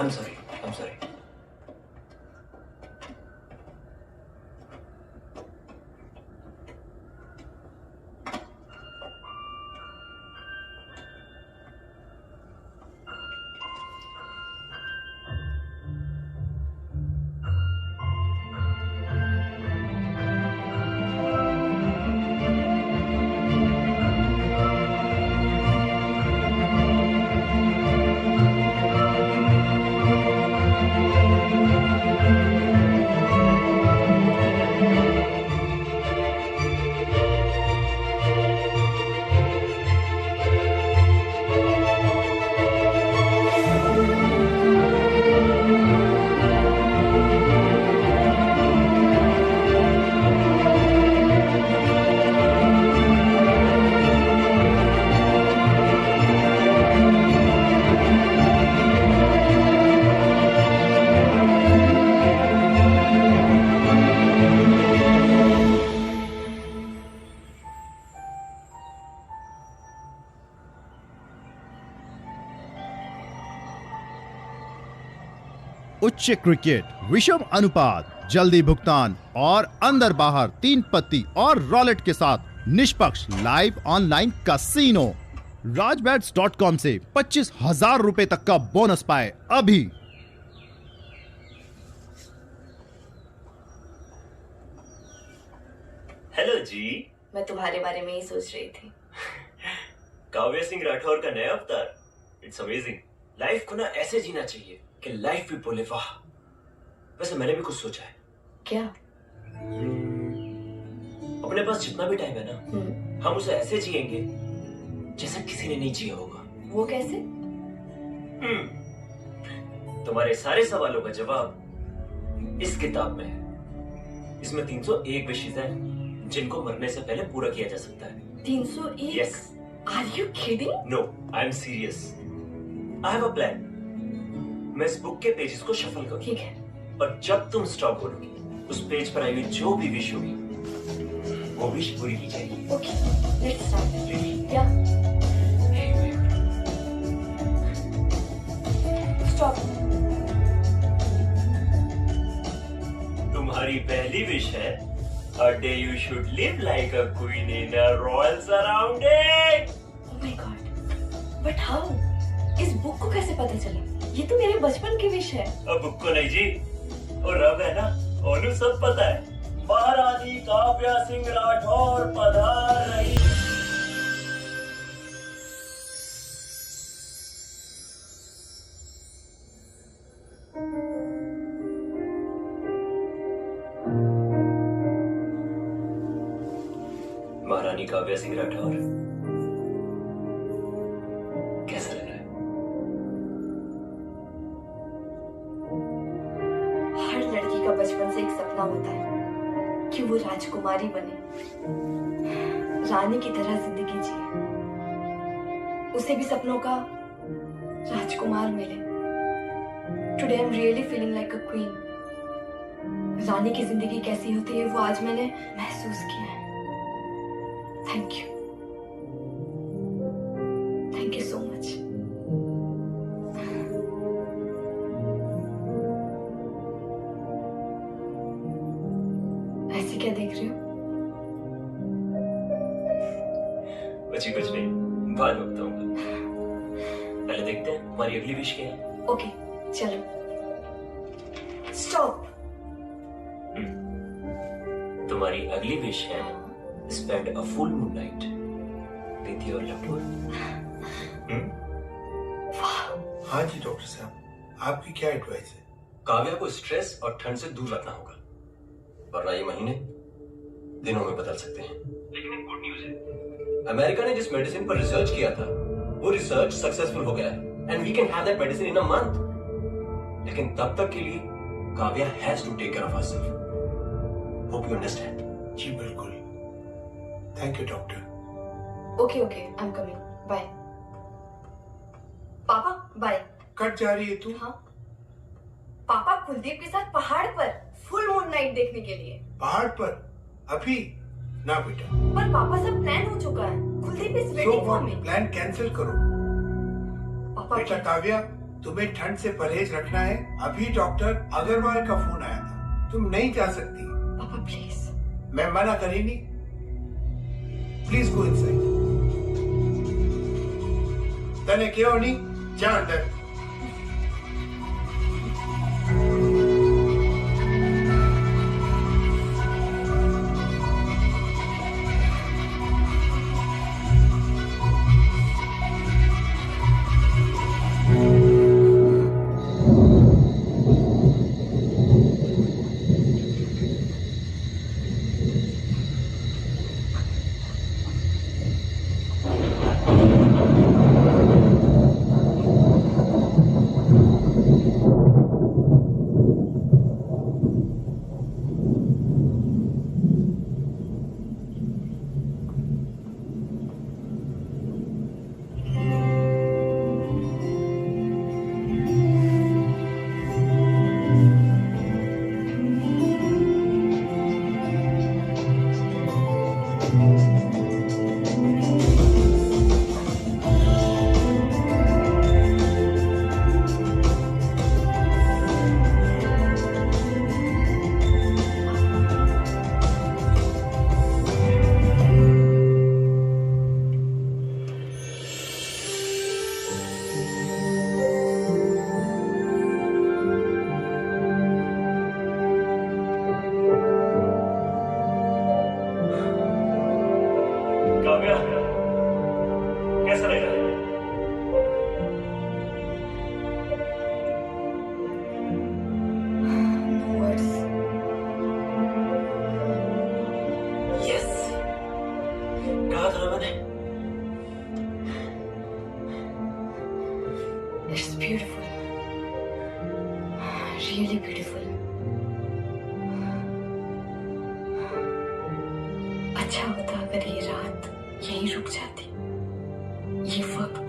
I'm sorry. I'm sorry. उच्च क्रिकेट, विषम अनुपात, जल्दी भुगतान और अंदर बाहर 3 पत्ती और रॉलेट के साथ निष्पक्ष लाइव ऑनलाइन कसीनो। rajbats.com से 25,000 रुपए तक का बोनस पाए अभी। हेलो जी। मैं तुम्हारे बारे में ही सोच रही थी। काव्या सिंह राठौर का नया अवतार, इट्स अमेजिंग। लाइफ को ना ऐसे जीना चाहिए कि लाइफ भी बोले वाह। वैसे मैंने भी कुछ सोचा है। क्या? अपने पास जितना भी टाइम है ना, हम उसे ऐसे जिएंगे जैसे किसी ने नहीं जिया होगा। वो कैसे? तुम्हारे सारे सवालों का जवाब इस किताब में है। इसमें 301 विशेष हैं जिनको मरने से पहले पूरा किया जा सकता है। 301? Yes. Are you kidding? No, I'm serious. I have a plan. मैं इस बुक के पेजेस को शफल करूँ। ठीक है। और जब तुम स्टॉप बोलोगी, उस पेज पर आई हुई जो भी विश होगी, वो विश पूरी की जाएगी। Okay, let's start. Yeah. Stop. तुम्हारी पहली विश है A day you should live like a queen in a royal surrounding. Oh my God. But how? इस बुक को कैसे पता चला? ये तो मेरे बचपन की विश है। अब बुक को नहीं जी, और अब है ना, ओनू सब पता है। महारानी काव्या सिंह राठौर पधार रही। महारानी काव्या सिंह राठौर, कैसा लग रहा है? हर लड़की का बचपन से एक सपना होता है कि वो राजकुमारी बने, रानी की तरह जिंदगी जिए, उसे भी सपनों का राजकुमार मिले। Today I am really feeling like a queen. रानी की जिंदगी कैसी होती है वो आज मैंने महसूस किया है। Thank you, thank you so much. ऐसे क्या देख रहे हो? कुछ नहीं, बाद में बताऊंगा। पहले देखते हैं हमारी अगली विश क्या है। ओके, चलो। स्टॉप। तुम्हारी अगली विश है spend a full moon night with your loved one. हाँ जी डॉक्टर साहब, आपकी क्या एडवाइस है? काव्या को स्ट्रेस और ठंड से दूर रखना होगा, वरना ये महीने दिनों में बदल सकते हैं। लेकिन एक गुड न्यूज है, अमेरिका ने जिस मेडिसिन पर रिसर्च किया था वो रिसर्च सक्सेसफुल हो गया है and we can have that medicine in a month. लेकिन तब तक के लिए Kavya has to take care of herself. Hope you understand. जी बिल्कुल। Thank you doctor. Okay okay, I am coming. Bye पापा। बाय। कट जा रही है तू? हाँ पापा, कुलदीप के साथ पहाड़ पर फुल मून नाइट देखने के लिए। पहाड़ पर? अभी ना बेटा। पर पापा सब प्लान हो चुका है। Kuldeep is waiting for me. Plan cancel करो। पापा बेटा काव्या, तुम्हें ठंड से परहेज रखना है। अभी डॉक्टर अग्रवाल का फोन आया था, तुम नहीं जा सकती। पापा प्लीज। मैं मना करी नहीं। Please go inside. तने क्यों नहीं? जा अंदर। गया? कैसा लग रहा है? यस, कहा था मैंने। It's beautiful. Really beautiful. अच्छा होता अगर ये रात यहीं रुक जाती, ये वक्त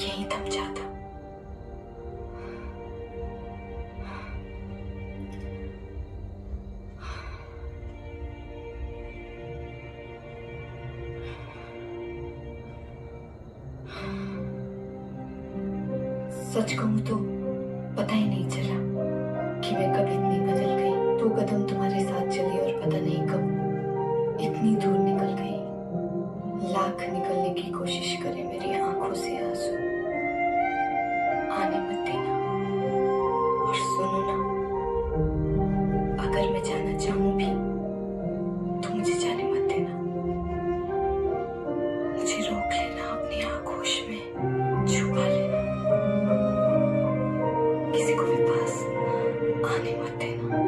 यहीं थम जाता। सच कहूं तो पता ही नहीं चला कि मैं कब इतनी बदल गई। 2 कदम तुम्हारे साथ चली और पता नहीं कब इतनी दूर निकल गई। लाख निकलने की कोशिश करे मेरी आंखों से आंसू, आने मत देना। और सुनो ना, अगर मैं जाना चाहूं भी तो मुझे जाने मत देना। मुझे रोक लेना अपनी आंखोश में, छुपा लेना, किसी को भी पास आने मत देना।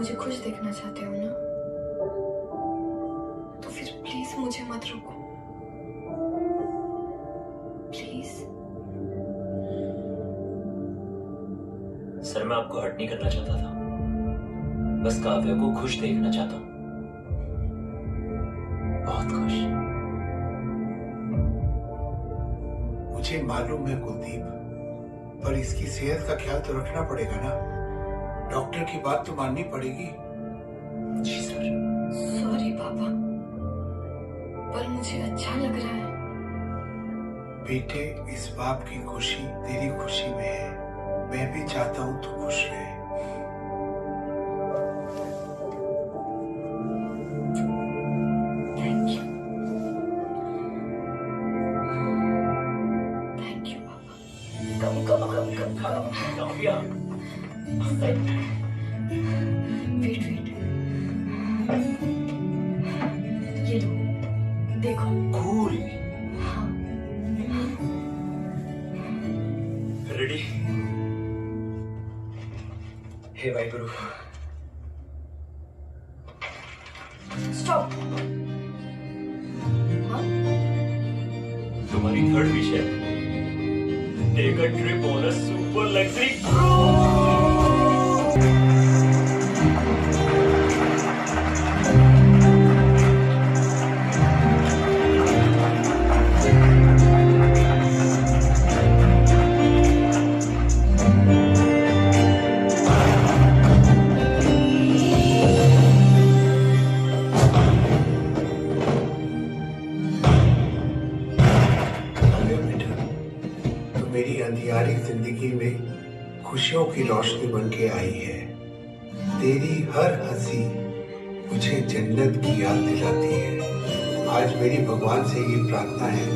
मुझे खुश देखना चाहते हो ना, तो फिर प्लीज मुझे मत रोको, प्लीज। सर मैं आपको हर्ट नहीं करना चाहता था, बस काव्या को खुश देखना चाहता हूँ, बहुत खुश। मुझे मालूम है कुलदीप, पर इसकी सेहत का ख्याल तो रखना पड़ेगा ना। डॉक्टर की बात तो माननी पड़ेगी। जी सर। सॉरी पापा, पर मुझे अच्छा लग रहा है। बेटे, इस बाप की खुशी तेरी खुशी में है। मैं भी चाहता हूँ तू खुश रहे। थैंक यू, थैंक यू पापा। कम काव्या, वेट वेट, ये लो, देखो। कूल। हाँ। रेडी? हे भाई गुरु। स्टॉप। हाँ? तुम्हारी थर्ड विश है, take a trip on a super luxury cruise. मेरी अंधियारी जिंदगी में खुशियों की रोशनी बन के आई है। तेरी हर हंसी मुझे जन्नत की याद दिलाती है। आज मेरी भगवान से ये प्रार्थना है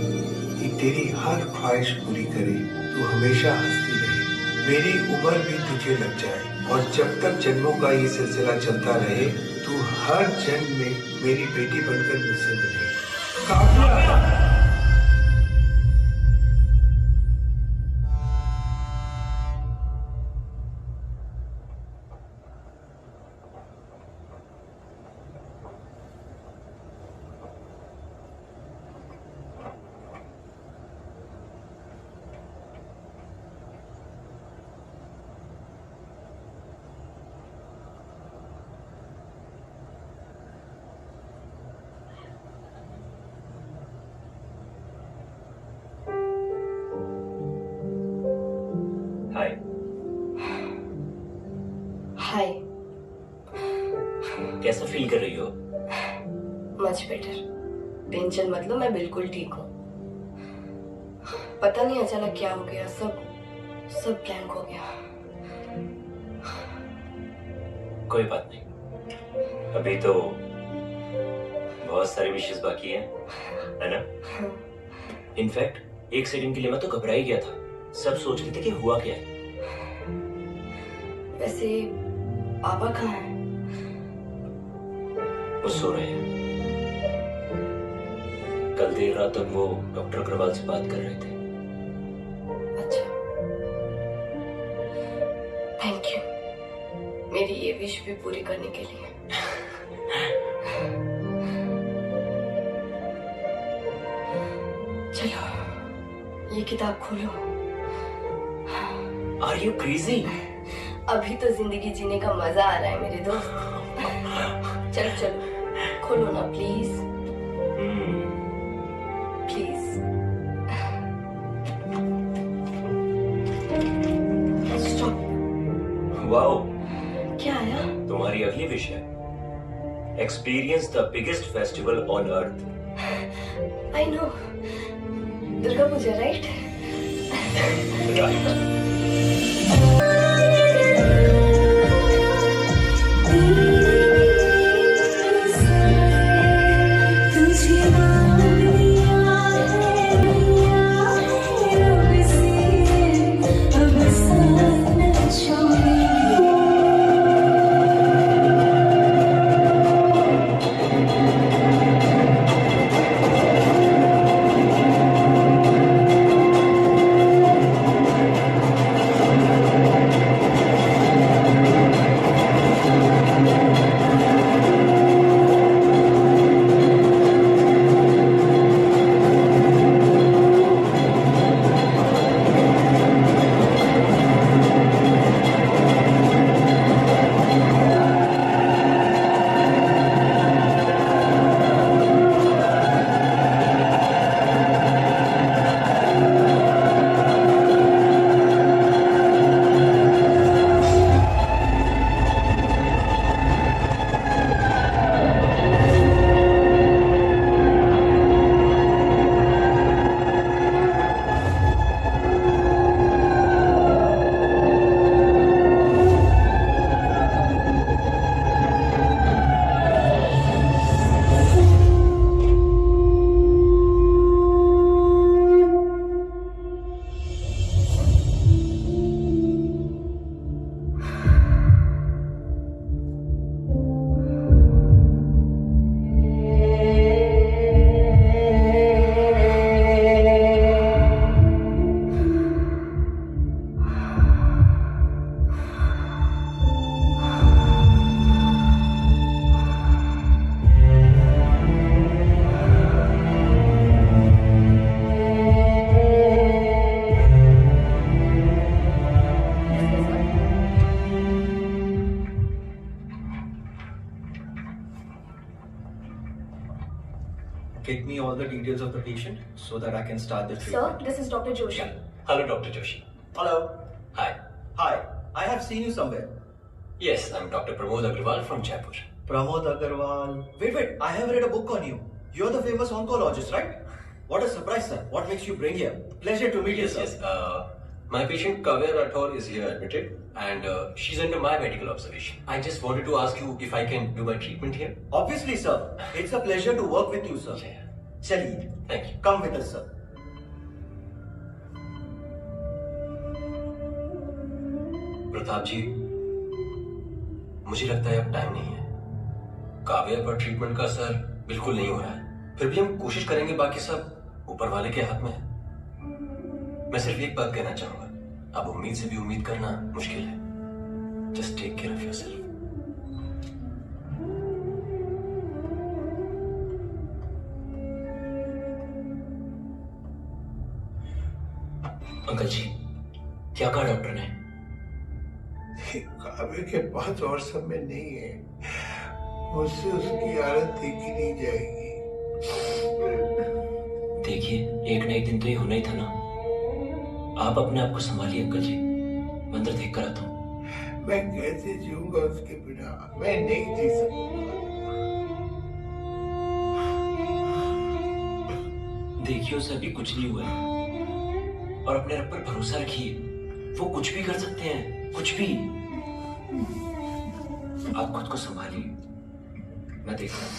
कि तेरी हर ख्वाहिश पूरी करे, तू हमेशा हंसती रहे, मेरी उम्र भी तुझे लग जाए, और जब तक जन्मों का ये सिलसिला चलता रहे, तू हर जन्म में मेरी बेटी बनकर मुझसे मिले। काव्या! हाय। कैसा फील कर रही हो? Much better. टेंशन मत लो, मैं बिल्कुल ठीक हूँ। पता नहीं अचानक क्या हो गया, सब ब्लैंक हो गया। कोई बात नहीं, अभी तो बहुत सारी विशेष बाकी हैं, है ना? इनफैक्ट एक सेकंड के लिए मैं तो घबरा ही गया था, सब सोच रहे थे कि हुआ क्या है। वैसे पापा कहाँ हैं? वो सो रहे हैं। कल देर रात तक वो डॉक्टर अग्रवाल से बात कर रहे थे। अच्छा, थैंक यू मेरी ये विश भी पूरी करने के लिए। चलो ये किताब खोलो। Are you crazy? अभी तो जिंदगी जीने का मजा आ रहा है मेरे दोस्त। चलो चलो खोलो ना प्लीज। प्लीज। स्टॉप। वाओ, क्या आया? तुम्हारी अगली विश है experience the biggest festival on earth. I know, Durga Puja right? Right. Get me all the details of the patient so that I can start the Sir, treatment. this is Dr. Joshi. Yeah. Hello, Dr. Joshi. Hello. Hi. Hi. I have seen you somewhere. Yes, I'm Dr. Pramod Agrawal from Jaipur. Pramod Agarwal. Wait. I have read a book on you. You're the famous oncologist, right? What a surprise, sir. What makes you bring here? Pleasure to meet you, sir. Yes. My patient Kavya Rathore is here admitted and she's under my medical observation. I just wanted to ask you if I can do my treatment here. Obviously, sir. It's a pleasure to work with you, sir. Yeah. Chaliye. Thank you. Come with us, sir. Pratap ji, मुझे लगता है अब time नहीं है। काव्या पर treatment का असर बिल्कुल नहीं हो रहा है, फिर भी हम कोशिश करेंगे, बाकी सब ऊपर वाले के हाथ में है। मैं सिर्फ एक बात कहना चाहूंगा, अब उम्मीद से भी उम्मीद करना मुश्किल है। Just take care of yourself. Uncle ji, क्या कहा डॉक्टर ने? काव्य के पास और समय नहीं है, मुझसे उसकी हालत देखी नहीं जाएगी। देखिए, एक न एक दिन तो ये होना ही था ना। आप अपने आप को संभालिए अंकल जी, मंदिर देख कर आता हूँ। मैं कैसे जीऊंगा उसके बिना? मैं नहीं जी सकता। देखिए, उसे अभी कुछ नहीं हुआ है और अपने रब पर भरोसा रखिए, वो कुछ भी कर सकते हैं, कुछ भी। आप खुद को संभालिए, मैं देखता हूँ।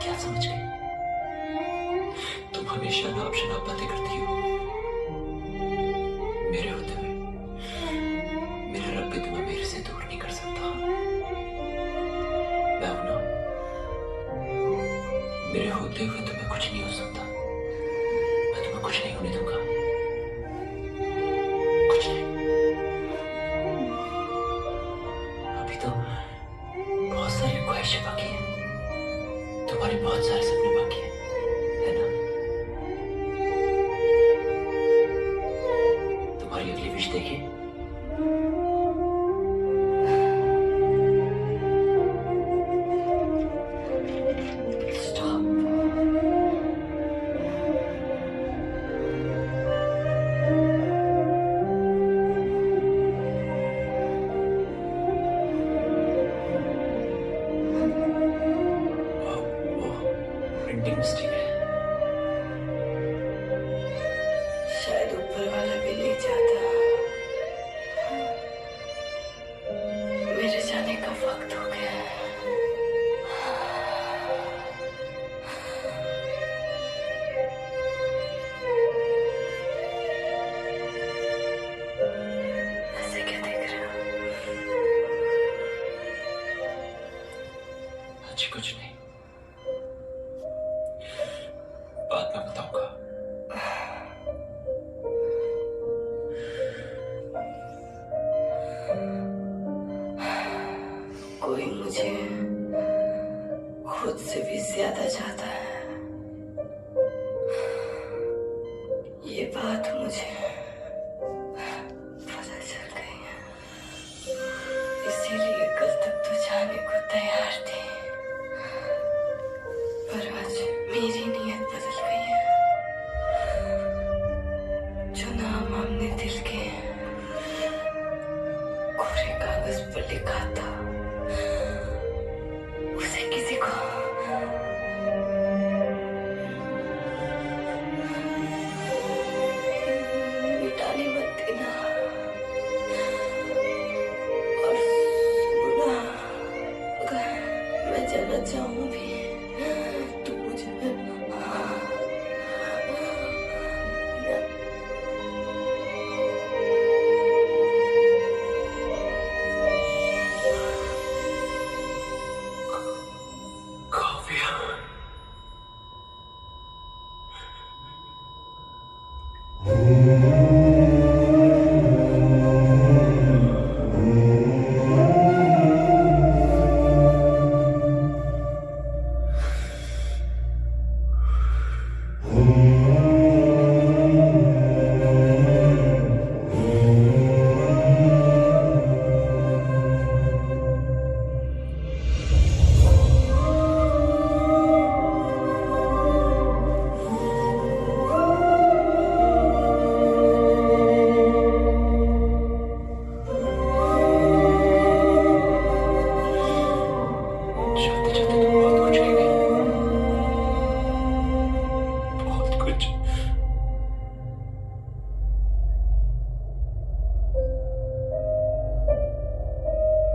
क्या समझ गई? तुम हमेशा नाप शनाप बातें करती हो। मेरे होते हुए मेरा रब भी तुम्हें मेरे से दूर नहीं कर सकता। मैं हूं ना, मेरे होते हुए तुम्हें कुछ नहीं हो सकता। मैं तुम्हें कुछ नहीं होने दूंगा, कुछ नहीं। अभी तो बहुत सारी ख्वाहिशें बाकी हैं, तुम्हारे बहुत सारे सपने बाकी हैं, है ना? तुम्हारी अगली विश देखिए। प्रिंटिंग मिस्टेक है। शायद ऊपर वाला भी नहीं चाहता मेरे जाने का वक्त हो गया। ऐसे क्या देख रहे हो? अच्छी कुछ नहीं, बाद में बताऊंगा। कोई मुझे खुद से भी ज्यादा चाहता है, ये बात मुझे पता चल गई है। इसीलिए कल तक तो जाने को तैयार थी, पर आज मेरी नीयत बदल गई है। जो नाम हमने दिल के कोरे कागज पर लिखा था, उसे किसी को मिटाने मत देना। और सुना, अगर मैं जाना चाहूं भी तो मुझे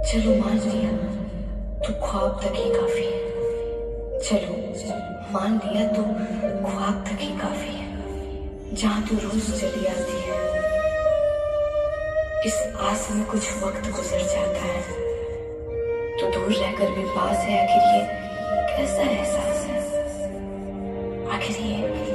चलो मान लिया तो ख्वाब तक ही काफी है। चलो मान लिया तो ख्वाब तक ही काफी है। जहां तू रोज चली आती है, इस आस में कुछ वक्त गुजर जाता है। तो दूर रहकर भी पास है, आखिर ये कैसा एहसास है? आखिर ये